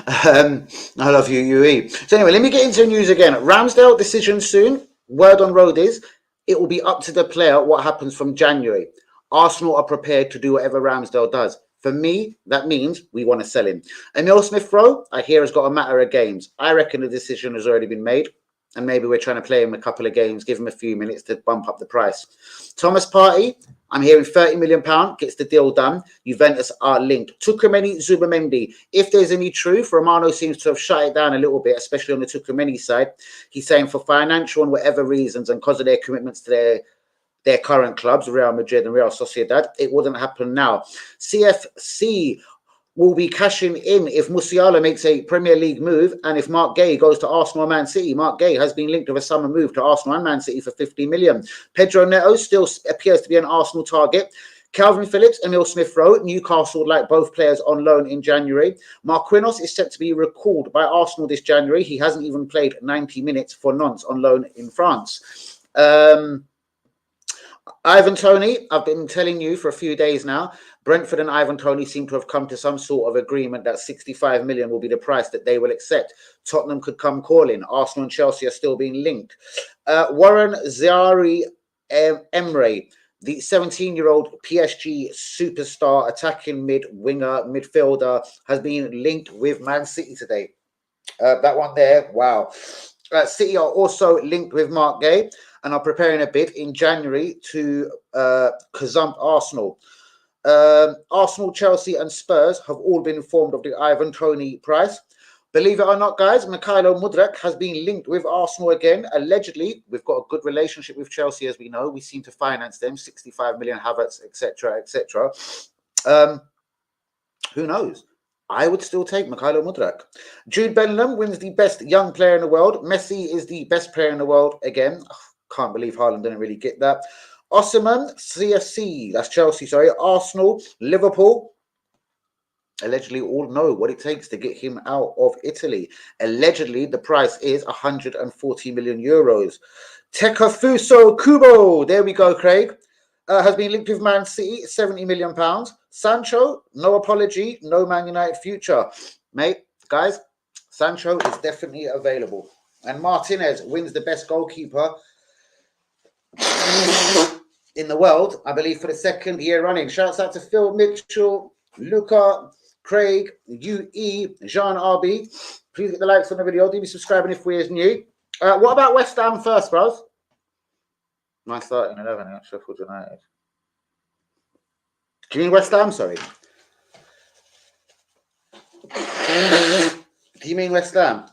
I love you, UE. So anyway, let me get into the news again. Ramsdale decision soon. Word on road is it will be up to the player what happens from January. Arsenal are prepared to do whatever Ramsdale does. For me, that means we want to sell him. Emil Smith-Rowe, I hear, has got a matter of games. I reckon the decision has already been made. And maybe we're trying to play him a couple of games, give him a few minutes to bump up the price. Thomas Partey, I'm hearing £30 million, gets the deal done. Juventus are linked. Tukumeni, Zubamendi. If there's any truth, Romano seems to have shut it down a little bit, especially on the Tukumeni side. He's saying for financial and whatever reasons and because of their commitments to their current clubs, Real Madrid and Real Sociedad, it wouldn't happen now. CFC will be cashing in if Musiala makes a Premier League move and if Mark Gay goes to Arsenal and Man City. Mark Gay has been linked with a summer move to Arsenal and Man City for 50 million. Pedro Neto still appears to be an Arsenal target. Calvin Phillips, Emil Smith-Rowe, Newcastle would like both players on loan in January. Marquinhos is set to be recalled by Arsenal this January. He hasn't even played 90 minutes for Nantes on loan in France. Ivan Toney, I've been telling you for a few days now, Brentford and Ivan Toney seem to have come to some sort of agreement that 65 million will be the price that they will accept. Tottenham could come calling. Arsenal and Chelsea are still being linked. Warren Zaire Emre, the 17-year-old PSG superstar attacking mid-winger midfielder, has been linked with Man City today. That one there, wow. City are also linked with Mark Gay and are preparing a bid in January to gazump Arsenal. Arsenal, Chelsea, and Spurs have all been informed of the Ivan Toney price. Believe it or not, guys, Mikhailo Mudryk has been linked with Arsenal again. Allegedly, we've got a good relationship with Chelsea, as we know. We seem to finance them, 65 million Havertz, etc., etc. Who knows? I would still take Mikhailo Mudryk. Jude Bellingham wins the best young player in the world. Messi is the best player in the world again. Can't believe Haaland didn't really get that. Osimhen, CFC, that's Chelsea, sorry. Arsenal, Liverpool. Allegedly, all know what it takes to get him out of Italy. Allegedly, the price is 140 million euros. Tekafuso Kubo, there we go, Craig. Has been linked with Man City, 70 million pounds. Sancho, no apology, no Man United future. Mate, guys, Sancho is definitely available. And Martinez wins the best goalkeeper in the world, I believe, for the second year running. Shouts out to Phil Mitchell, Luca, Craig, UE, Jean RB. Please get the likes on the video. Do be subscribing if we're new. What about West Ham first, bros? My starting 11 at Sheffield United. Do you mean West Ham? Sorry. Do you mean West Ham?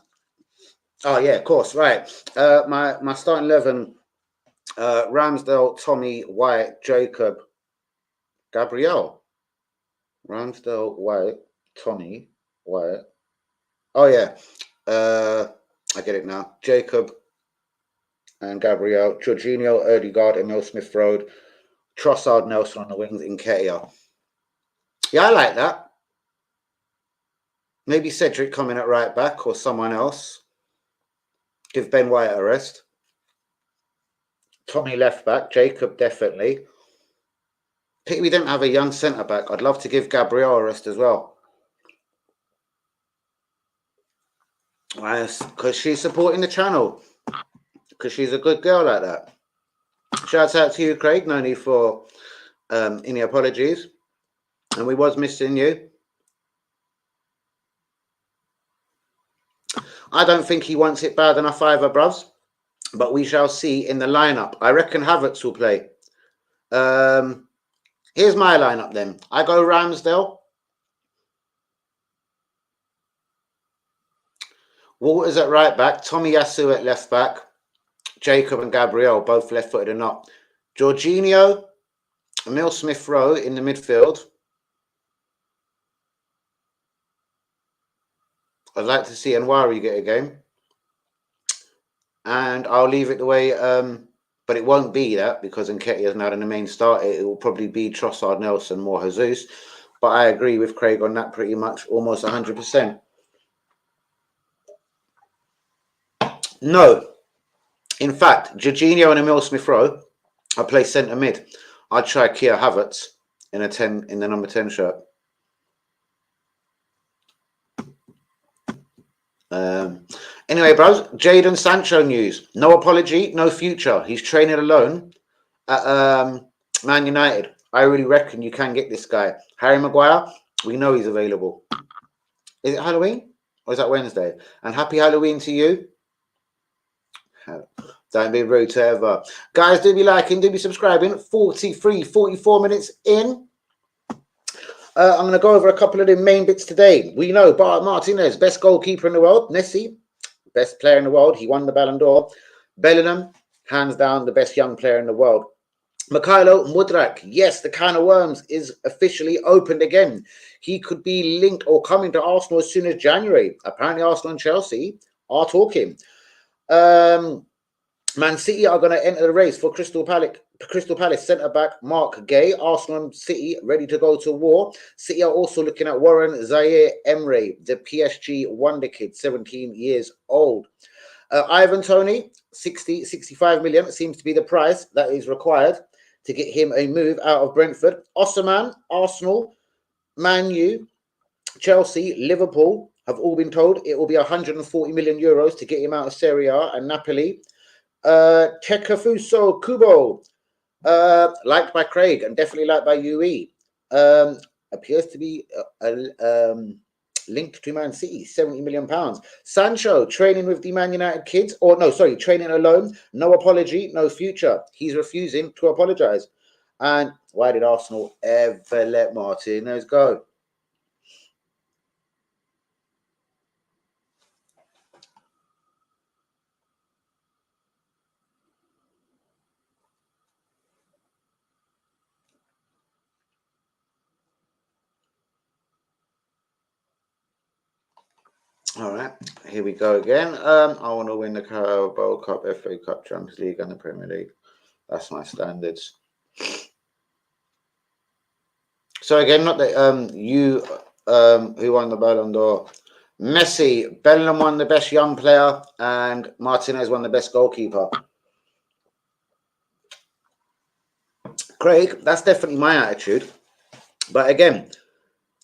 Oh yeah, of course. Right. My starting 11: Ramsdale, Tommy, White, Jacob, Gabriel. Ramsdale, White, Tommy, White. Oh yeah. I get it now. Jacob and Gabriel, Jorginho, Erdegaard, Emil Smith Road, Trossard, Nelson on the wings, Nketiah. Yeah, I like that. Maybe Cedric coming at right back or someone else. Give Ben White a rest. Tommy left back. Jacob definitely. Pity we don't have a young centre back. I'd love to give Gabriel a rest as well. Because she's supporting the channel. Because she's a good girl like that. Shouts out to you, Craig. No need for any apologies. And we was missing you. I don't think he wants it bad enough either, bruvs. But we shall see in the lineup. I reckon Havertz will play. Here's my lineup then. I go Ramsdale. Walters at right back. Tomiyasu at left back. Jacob and Gabriel, both left-footed and not. Jorginho, Emil Smith Rowe in the midfield. I'd like to see Anwari get a game. And I'll leave it the way, but it won't be that because Nketiah is now in the main start. It will probably be Trossard, Nelson, more Jesus. But I agree with Craig on that pretty much, almost 100%. No. In fact, Jorginho and Emil Smith Rowe, I play centre mid. I'd try Kia Havertz in the number 10 shirt. Anyway, bros, Jadon Sancho news. No apology, no future. He's training alone at Man United. I really reckon you can get this guy. Harry Maguire, we know he's available. Is it Halloween? Or is that Wednesday? And happy Halloween to you. Don't be rude to ever. Guys, do be liking, do be subscribing. 44 minutes in. I'm going to go over a couple of the main bits today. We know Martinez, best goalkeeper in the world. Messi, best player in the world. He won the Ballon d'Or. Bellingham, hands down, the best young player in the world. Mikhailo Mudryk, yes, the can of worms is officially opened again. He could be linked or coming to Arsenal as soon as January. Apparently, Arsenal and Chelsea are talking. Man City are going to enter the race for Crystal Palace centre-back Mark Gay. Arsenal and City ready to go to war. City are also looking at Warren Zaire-Emery, the PSG wonder kid, 17 years old. Ivan Toney, 65 million seems to be the price that is required to get him a move out of Brentford. Osimhen, Arsenal, Man U, Chelsea, Liverpool have all been told it will be 140 million euros to get him out of Serie A, and Napoli. Tekafuso Kubo, liked by Craig and definitely liked by UE. Appears to be Linked to Man City, £70 million. Sancho training with the Man United kids, or no, sorry, training alone. No apology, no future. He's refusing to apologise. And why did Arsenal ever let Martinez go? All right, here we go again. I want to win the Carabao Cup, FA Cup, Champions League, and the Premier League. That's my standards. So again, not that who won the Ballon d'Or? Messi, Bellingham won the best young player, and Martinez won the best goalkeeper. Craig, that's definitely my attitude. But again,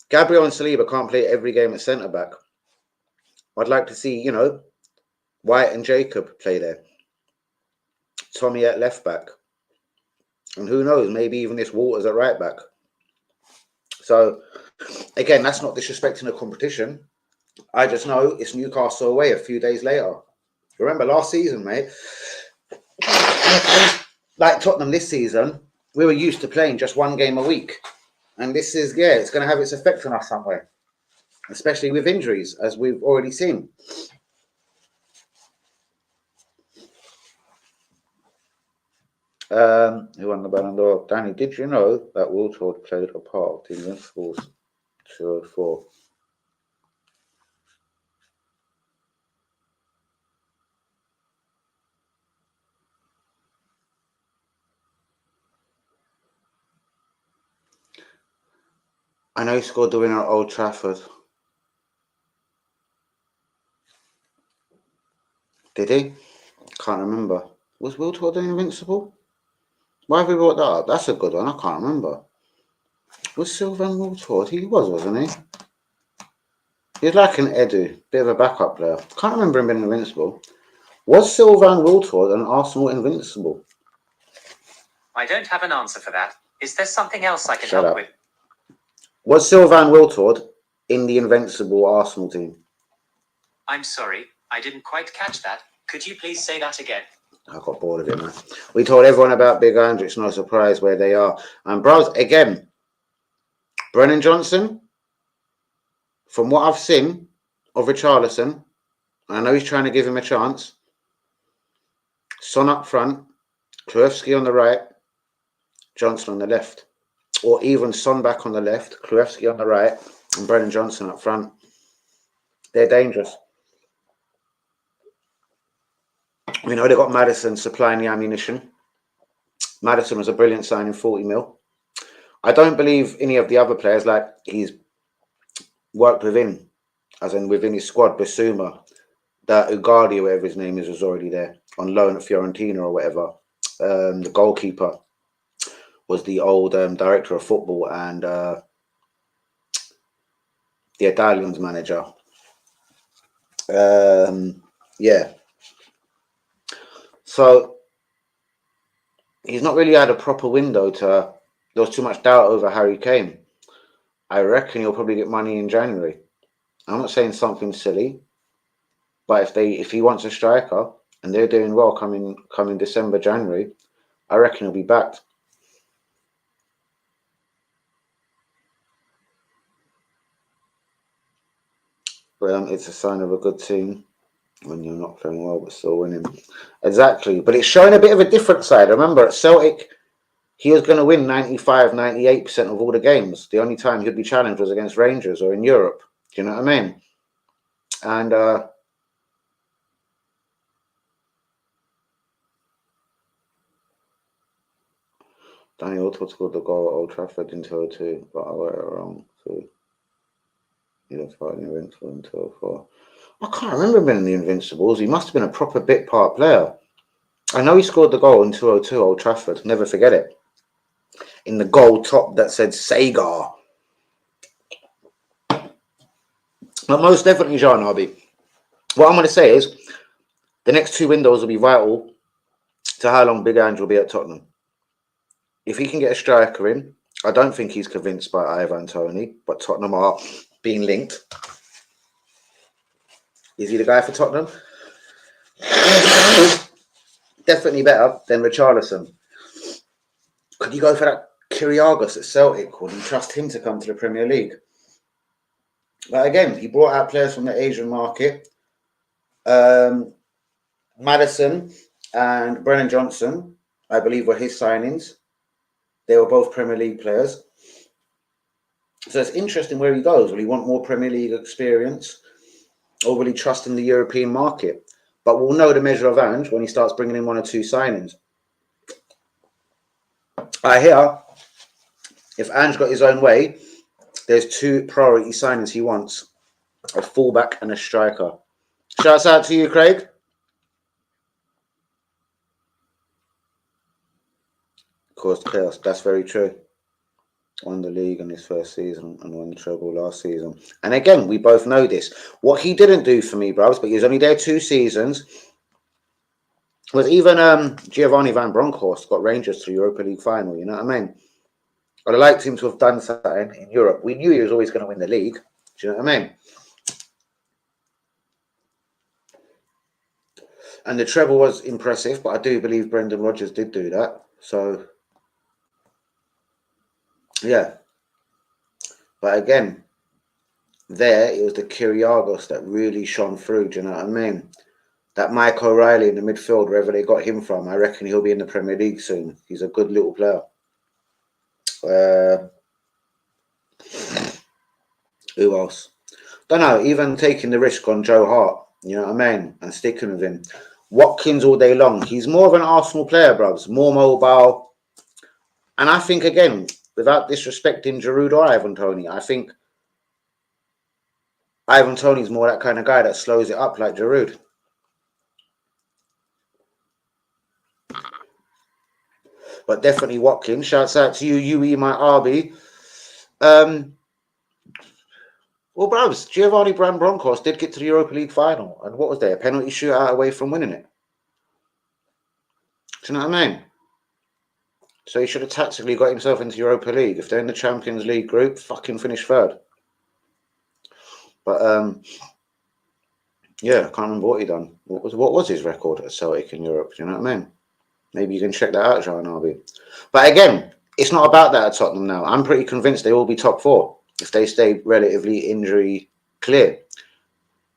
Gabriel and Saliba can't play every game at centre back. I'd like to see, White and Jacob play there. Tommy at left back. And who knows, maybe even this Walters at right back. So, again, that's not disrespecting the competition. I just know it's Newcastle away a few days later. Remember last season, mate? Like Tottenham this season, we were used to playing just one game a week. And this is, it's going to have its effect on us somewhere. Especially with injuries, as we've already seen. Who won the Ballon d'Or? Danny, did you know that Wiltord played a part of the Invincibles 204? I know he scored the winner at Old Trafford. Did he? Can't remember. Was Wiltord the Invincible? Why have we brought that up? That's a good one. I can't remember. Was Sylvain Wiltord? He was, wasn't he? He's like an Edu, bit of a backup player. Can't remember him being invincible. Was Sylvain Wiltord an Arsenal invincible? I don't have an answer for that. Is there something else I can help with? Was Sylvain Wiltord in the invincible Arsenal team? I'm sorry, I didn't quite catch that. Could you please say that again? I got bored of it, man. We told everyone about Big Andrew. It's no surprise where they are. And bros, again, Brennan Johnson, from what I've seen of Richarlison, I know he's trying to give him a chance. Son up front, Kluevski on the right, Johnson on the left. Or even Son back on the left, Kluevski on the right, and Brennan Johnson up front. They're dangerous. We know they got Maddison supplying the ammunition. Maddison was a brilliant signing, 40 mil. I don't believe any of the other players, like he's worked within, as in within his squad, Basuma, that Ugardi, whatever his name is, was already there on loan at Fiorentina or whatever. The goalkeeper was the old director of football and the Italians manager. Yeah. So he's not really had a proper window to. There was too much doubt over Harry Kane. I reckon he'll probably get money in January. I'm not saying something silly, but if he wants a striker and they're doing well coming December, January, I reckon he'll be backed. But it's a sign of a good team when you're not playing well but still winning. Exactly. But it's showing a bit of a different side. Remember, at Celtic, he was going to win 95, 98% of all the games. The only time he'd be challenged was against Rangers or in Europe. Do you know what I mean? And Daniel Woodward scored the goal at Old Trafford in 202, but I went wrong. So he was fighting Invincible in 204. I can't remember him being in the Invincibles. He must have been a proper bit part player. I know he scored the goal in 202 Old Trafford. Never forget it. In the goal top that said Sagar. But most definitely Jean Harvey. What I'm going to say is the next two windows will be vital to how long Big Andrew will be at Tottenham. If he can get a striker in, I don't think he's convinced by Ivan Toney, but Tottenham are being linked. Is he the guy for Tottenham? Definitely better than Richarlison. Could you go for that Kyrgios at Celtic? Would you trust him to come to the Premier League? But again, he brought out players from the Asian market. Maddison and Brennan Johnson, I believe, were his signings. They were both Premier League players. So it's interesting where he goes. Will he want more Premier League experience? Or will he trust in the European market? But we'll know the measure of Ange when he starts bringing in 1 or 2 signings. I hear if Ange got his own way, there's 2 priority signings he wants. A fullback and a striker. Shouts out to you, Craig. Of course, chaos. That's very true. Won the league in his first season and won the treble last season. And again, we both know this. What he didn't do for me, bros, but he was only there 2 seasons, was even Giovanni Van Bronckhorst got Rangers to the Europa League final. You know what I mean? I'd have liked him to have done something in Europe. We knew he was always going to win the league. Do you know what I mean? And the treble was impressive, but I do believe Brendan Rodgers did do that. So, yeah. But again, there, it was the Kyrgios that really shone through. Do you know what I mean? That Mike O'Reilly in the midfield, wherever they got him from, I reckon he'll be in the Premier League soon. He's a good little player. Who else? Don't know. Even taking the risk on Joe Hart, you know what I mean? And sticking with him. Watkins all day long. He's more of an Arsenal player, bruv. More mobile. And I think, again, without disrespecting Giroud or Ivan Toney, I think Ivan Toney's more that kind of guy that slows it up like Giroud. But definitely Watkins. Shouts out to you, UE, my RB. Well, bros, Giovanni Van Bronckhorst did get to the Europa League final. And what was there? A penalty shootout away from winning it. Do you know what I mean? So he should have tactically got himself into Europa League. If they're in the Champions League group, fucking finish 3rd. But yeah, I can't remember what he done. What was his record at Celtic in Europe? Do you know what I mean? Maybe you can check that out, John Arby. But again, it's not about that at Tottenham now. I'm pretty convinced they will be top 4 if they stay relatively injury clear.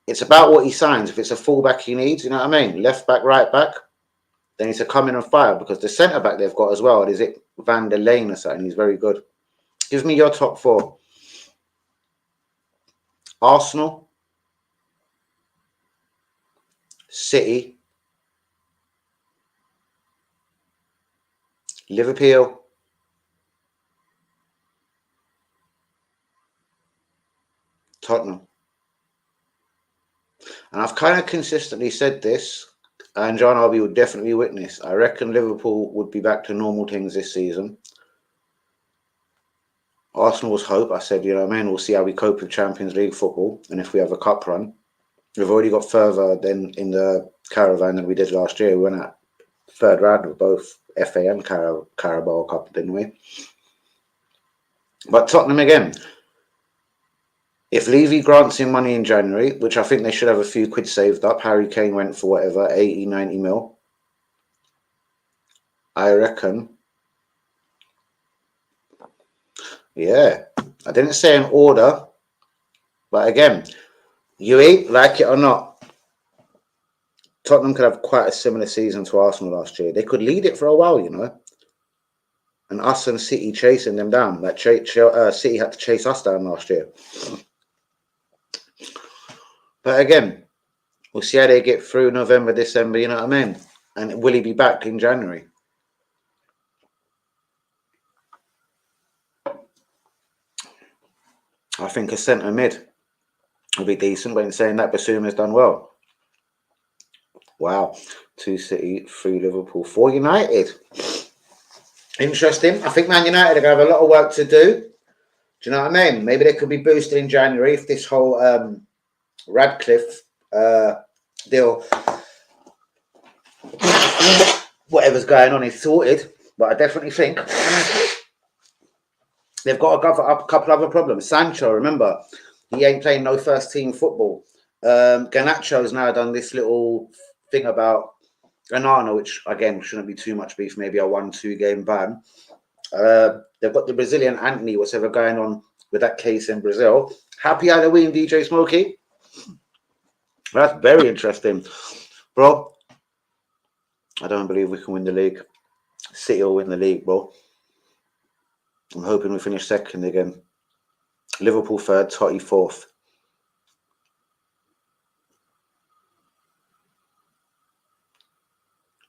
It's about what he signs. If it's a fullback he needs, you know what I mean? Left back, right back, then he's to come in and fire, because the centre back they've got as well, is it Van der Lane or something? He's very good. Give me your top 4. Arsenal, City, Liverpool, Tottenham. And I've kind of consistently said this, and John Arby would definitely witness. I reckon Liverpool would be back to normal things this season. Arsenal's hope, I said, you know what I mean? We'll see how we cope with Champions League football and if we have a cup run. We've already got further than in the caravan than we did last year. We went at 3rd round of both FA and Carabao Cup, didn't we? But Tottenham again. If Levy grants him money in January, which I think they should have a few quid saved up, Harry Kane went for whatever, 80, 90 mil. I reckon. Yeah. I didn't say an order. But again, UE, like it or not, Tottenham could have quite a similar season to Arsenal last year. They could lead it for a while, you know. And us and City chasing them down. Like City had to chase us down last year. But again, we'll see how they get through November, December, you know what I mean? And will he be back in January? I think a centre mid will be decent, but in saying that, Basuma's done well. Wow. 2 City, 3 Liverpool, 4 United. Interesting. I think Man United are going to have a lot of work to do. Do you know what I mean? Maybe they could be boosted in January if this whole Radcliffe deal, whatever's going on, is sorted. But I definitely think they've got to cover up a couple other problems. Sancho, remember, he ain't playing no first team football. Garnacho's now done this little thing about Granada, which again shouldn't be too much beef, maybe a 1-2 game ban. They've got the Brazilian Anthony, whatever going on with that case in Brazil. Happy Halloween, DJ Smokey. That's very interesting. Bro, I don't believe we can win the league. City will win the league, bro. I'm hoping we finish second again. Liverpool third, Totti fourth.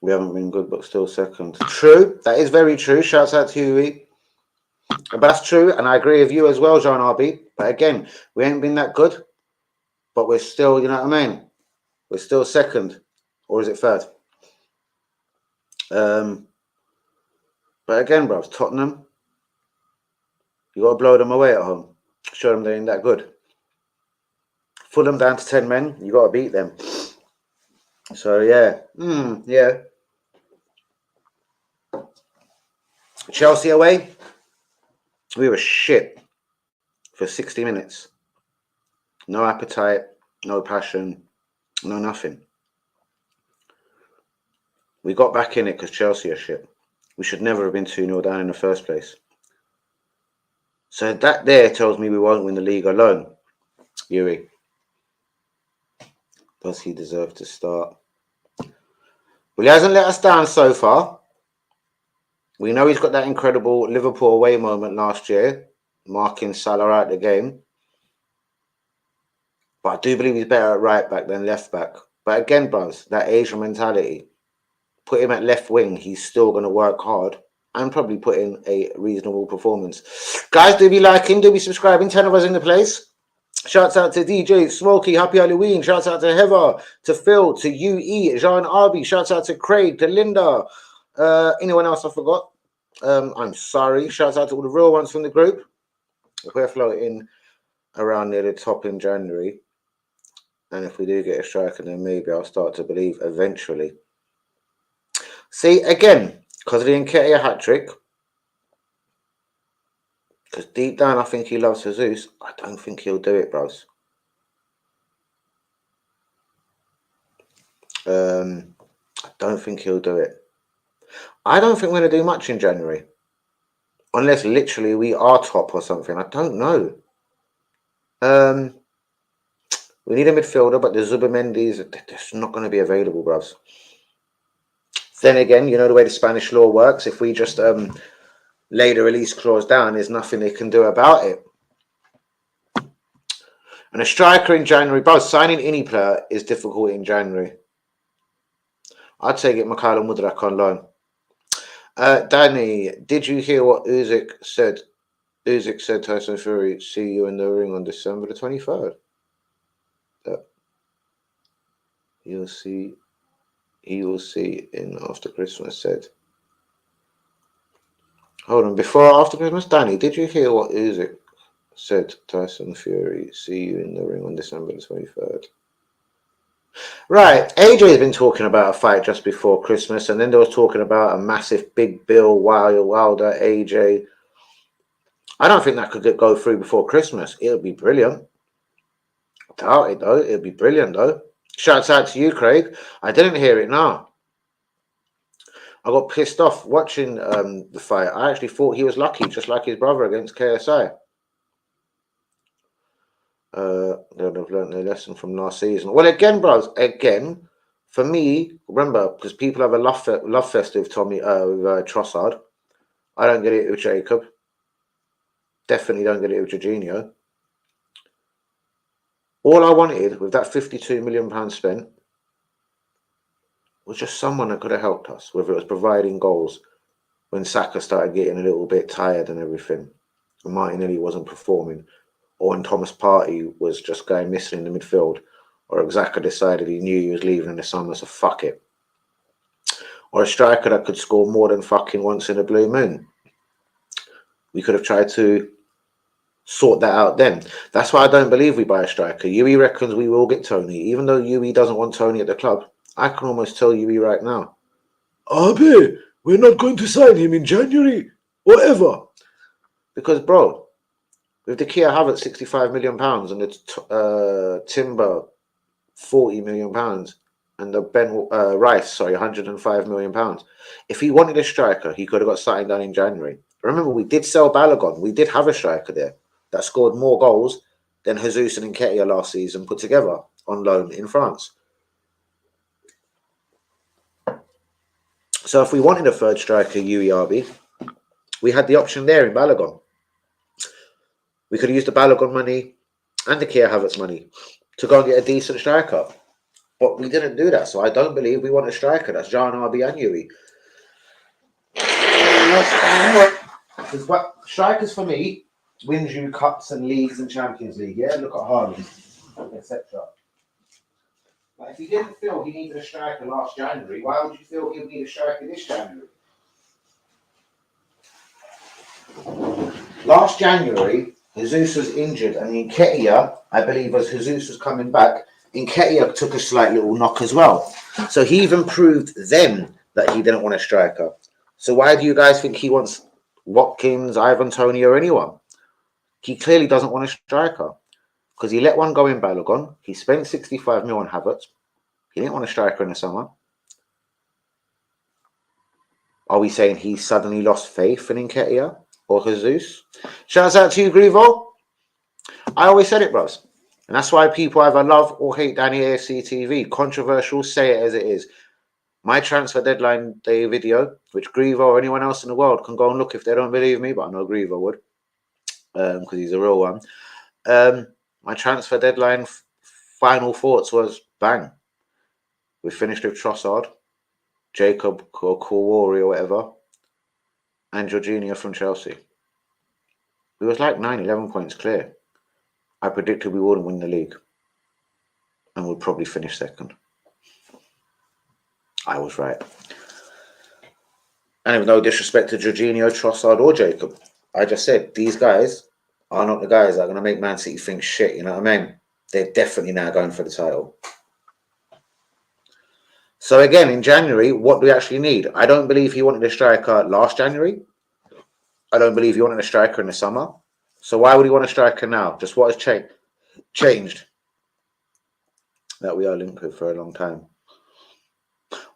We haven't been good, but still second. True. That is very true. Shouts out to you. But that's true, and I agree with you as well, John RB. But again, we ain't been that good, but we're still, you know what I mean? We're still second. Or is it third? But again, bro, Tottenham, you got to blow them away at home. Show them they ain't that good. Fulham down to 10 men, you got to beat them. So, yeah. Yeah. Chelsea away, we were shit for 60 minutes. No appetite, no passion, no nothing. We got back in it because Chelsea are shit. We should never have been 2-0 down in the first place. So that there tells me we won't win the league alone. Yuri. Does he deserve to start? Well, he hasn't let us down so far. We know he's got that incredible Liverpool away moment last year, marking Salah out the game. But I do believe he's better at right back than left back. But again, bros, that Asian mentality. Put him at left wing, he's still going to work hard and probably put in a reasonable performance. Guys, do be liking, do be subscribing. 10 of us in the place. Shouts out to DJ Smokey, happy Halloween. Shouts out to Heather, to Phil, to UE, Jean Arby. Shouts out to Craig, to Linda. Anyone else I forgot? I'm sorry. Shouts out to all the real ones from the group. We're floating around near the top in January. And if we do get a striker, then maybe I'll start to believe eventually. See, again, because of the Nketiah hat-trick, because deep down I think he loves Jesus, I don't think he'll do it, bros. I don't think he'll do it. I don't think we're going to do much in January. Unless literally we are top or something. I don't know. We need a midfielder, but the Zubimendis, they're not going to be available, bros. Then again, you know the way the Spanish law works. If we just lay the release clause down, there's nothing they can do about it. And a striker in January, bros, signing any player is difficult in January. I'd say get Mikhail Mudrak on loan. Danny, did you hear what Usyk said? Usyk said Tyson Fury, see you in the ring on December the 23rd. You'll see. He will see in after Christmas, said. Hold on, before or after Christmas? Danny, did you hear what Usyk said? Tyson Fury, see you in the ring on December the 23rd. Right, AJ's been talking about a fight just before Christmas, and then there was talking about a massive big bill, Wilder, AJ. I don't think that could go through before Christmas. It'll be brilliant. I doubt it, though. It'll be brilliant, though. Shouts out to you, Craig. I didn't hear it now. I got pissed off watching the fight. I actually thought he was lucky, just like his brother against KSI. They've learned their lesson from last season. Well, again, bros, again, for me, remember, because people have a love fest with Tommy, with Trossard. I don't get it with Jacob. Definitely don't get it with Jorginho. All I wanted with that £52 million spent was just someone that could have helped us, whether it was providing goals when Saka started getting a little bit tired and everything, and Martinelli wasn't performing, or when Thomas Partey was just going missing in the midfield, or Xhaka decided he knew he was leaving in the summer, so fuck it. Or a striker that could score more than fucking once in a blue moon. We could have tried to sort that out then. That's why I don't believe we buy a striker. Yui reckons we will get Tony, even though Yui doesn't want Tony at the club. I can almost tell Yui right now, Abe, we're not going to sign him in January or ever. Because, bro, with the Kia Havertz £65 million and the Timber £40 million. And the Ben Rice, sorry, £105 million. If he wanted a striker, he could have got something done in January. Remember, we did sell Balogun. We did have a striker there that scored more goals than Jesus and Nketiah last season put together on loan in France. So if we wanted a third striker, UERB, we had the option there in Balogun. We could have used the Balogun money and the Keir Havertz money to go and get a decent striker. But we didn't do that, so I don't believe we want a striker. That's John RB and Yui. Because what strikers for me wins you cups and leagues and Champions League. Yeah, look at Haaland, etc. But if he didn't feel he needed a striker last January, why would you feel he'll need a striker this January? Last January, Jesus was injured, and Nketiah, I believe, as Jesus was coming back, Nketiah took a slight little knock as well. So he even proved then that he didn't want a striker. So why do you guys think he wants Watkins, Ivan Toney, or anyone? He clearly doesn't want a striker because he let one go in Balogun. He spent 65 mil on Havertz. He didn't want a striker in the summer. Are we saying he suddenly lost faith in Nketiah or Jesus? Shouts out to you, Grievo. I always said it, bros. And that's why people either love or hate Danny AFC TV. Controversial, say it as it is. My transfer deadline day video, which Grievo or anyone else in the world can go and look if they don't believe me, but I know Grievo would, because he's a real one. My transfer deadline final thoughts was bang. We finished with Trossard, Jacob or Kouari or whatever, and Jorginho from Chelsea. We was like 9-11 points clear. I predicted we wouldn't win the league and would probably finish second. I was right. And with no disrespect to Jorginho, Trossard, or Jacob, I just said these guys are not the guys that are going to make Man City think shit, you know what I mean? They're definitely now going for the title. So again, in January, what do we actually need? I don't believe he wanted a striker last January. I don't believe he wanted a striker in the summer. So why would he want a striker now? Just what has changed that we are linked with for a long time?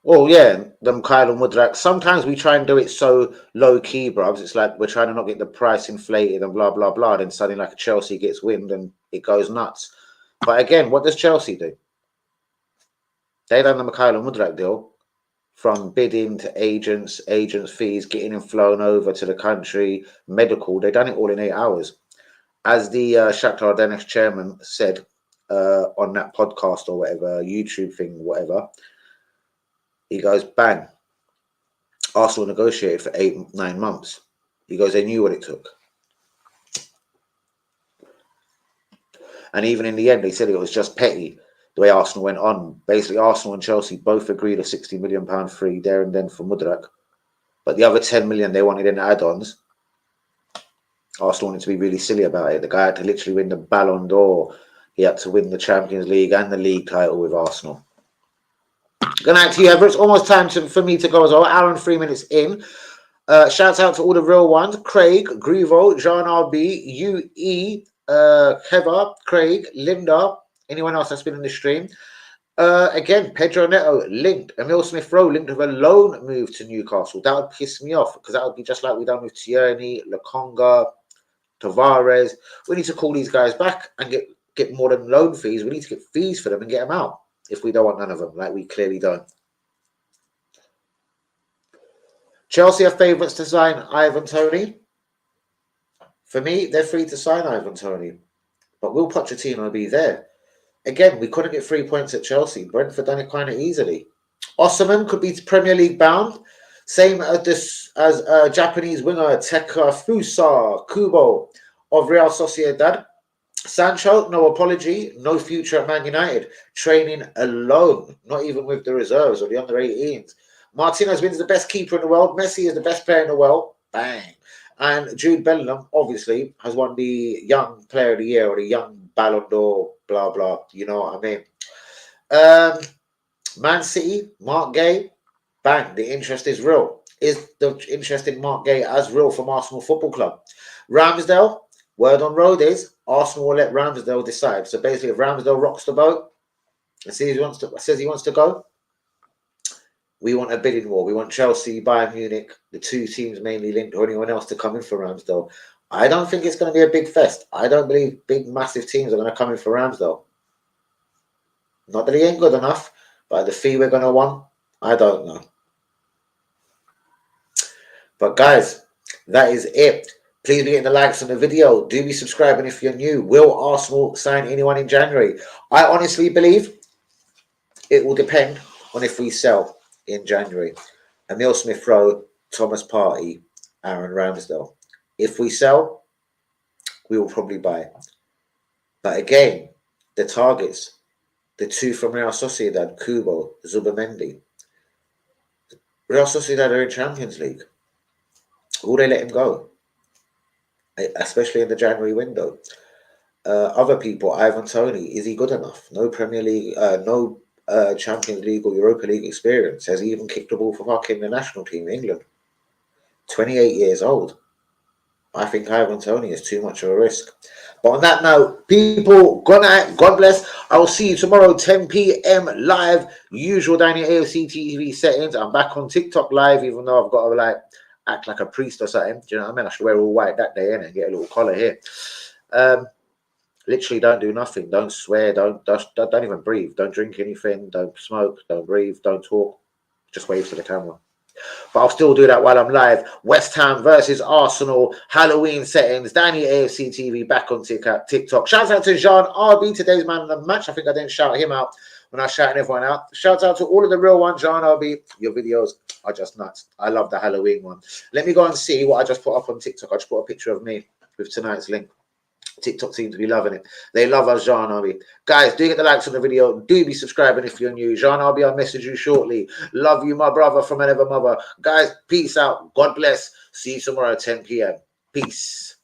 Well, yeah, them Kyle and Woodrak. Sometimes we try and do it so low key, bruvs. It's like we're trying to not get the price inflated and blah, blah, blah. Then suddenly like Chelsea gets wind and it goes nuts. But again, what does Chelsea do? They done the Mikhail and Woodrak deal from bidding to agents fees, getting him flown over to the country, medical. They done it all in 8 hours. As the Shakhtar Donetsk chairman said on that podcast or whatever, YouTube thing, whatever, he goes, bang. Arsenal negotiated for 8-9 months. He goes, they knew what it took. And even in the end, they said it was just petty the way Arsenal went on. Basically, Arsenal and Chelsea both agreed a £60 million fee there and then for Mudrak. But the other 10 million they wanted in add-ons, Arsenal wanted to be really silly about it. The guy had to literally win the Ballon d'Or. He had to win the Champions League and the league title with Arsenal. Good night to you, Ever. It's almost time for me to go as well. Hour and 3 minutes in. Shouts out to all the real ones. Craig, Grievo, Jean RB, UE, Keva, Craig, Linda, anyone else that's been in the stream. Again, Pedro Neto linked. Emil Smith Rowe linked with a loan move to Newcastle. That would piss me off because that would be just like we done with Tierney, Lokonga, Tavares. We need to call these guys back and get more than loan fees. We need to get fees for them and get them out if we don't want none of them, like we clearly don't. Chelsea are favourites to sign Ivan Toney. For me, they're free to sign Ivan Toney. But will Pochettino be there? Again, we couldn't get 3 points at Chelsea. Brentford done it kind of easily. Osman could be Premier League bound. Same as Japanese winger Takefusa Kubo of Real Sociedad. Sancho, no apology, no future at Man United. Training alone, not even with the reserves or the under-18s. Martinez wins the best keeper in the world. Messi is the best player in the world. Bang. And Jude Bellingham, obviously, has won the Young Player of the Year or the Young Ballon d'Or, blah, blah. You know what I mean? Man City, Mark Gay, bang. The interest is real. Is the interest in Mark Gay as real from Arsenal Football Club? Ramsdale, word on road is Arsenal will let Ramsdale decide. So basically, if Ramsdale rocks the boat, and says he wants to go. We want a bidding war. We want Chelsea, Bayern Munich, the two teams mainly linked, or anyone else to come in for Ramsdale. I don't think it's going to be a big fest. I don't believe big, massive teams are going to come in for Ramsdale. Not that he ain't good enough, but the fee we're going to want, I don't know. But guys, that is it. Please be hitting the likes on the video. Do be subscribing if you're new. Will Arsenal sign anyone in January? I honestly believe it will depend on if we sell in January. Emile Smith-Rowe, Thomas Partey, Aaron Ramsdale. If we sell, we will probably buy. But again, the targets, the two from Real Sociedad, Kubo, Zubamendi. Real Sociedad are in Champions League. Will they let him go? Especially in the January window. Other people, Ivan Toney, is he good enough? No Premier League, no Champions League or Europa League experience. Has he even kicked the ball for fucking the national team in England? 28 years old. I think Ivan Toney is too much of a risk. But on that note, people, good night, God bless. I will see you tomorrow, 10 p.m. live. Usual Daniel AFC TV settings. I'm back on TikTok live, even though I've got to like act like a priest or something. Do you know what I mean? I should wear all white that day and get a little collar here. Literally don't do nothing. Don't swear. Don't even breathe. Don't drink anything. Don't smoke. Don't breathe. Don't talk. Just wave to the camera. But I'll still do that while I'm live. West Ham versus Arsenal. Halloween settings. Danny AFC TV back on TikTok. Shouts out to Jean RB, today's man of the match. I think I didn't shout him out when I was shouting everyone out. Shouts out to all of the real ones. Jean RB, your videos are just nuts. I love the Halloween one. Let me go and see what I just put up on TikTok. I just put a picture of me with tonight's link. TikTok seems to be loving it. They love us, Jean RB. Guys, do get the likes on the video. Do be subscribing if you're new. Jean RB, I'll message you shortly. Love you, my brother from another mother. Guys, peace out. God bless. See you tomorrow at 10 p.m. Peace.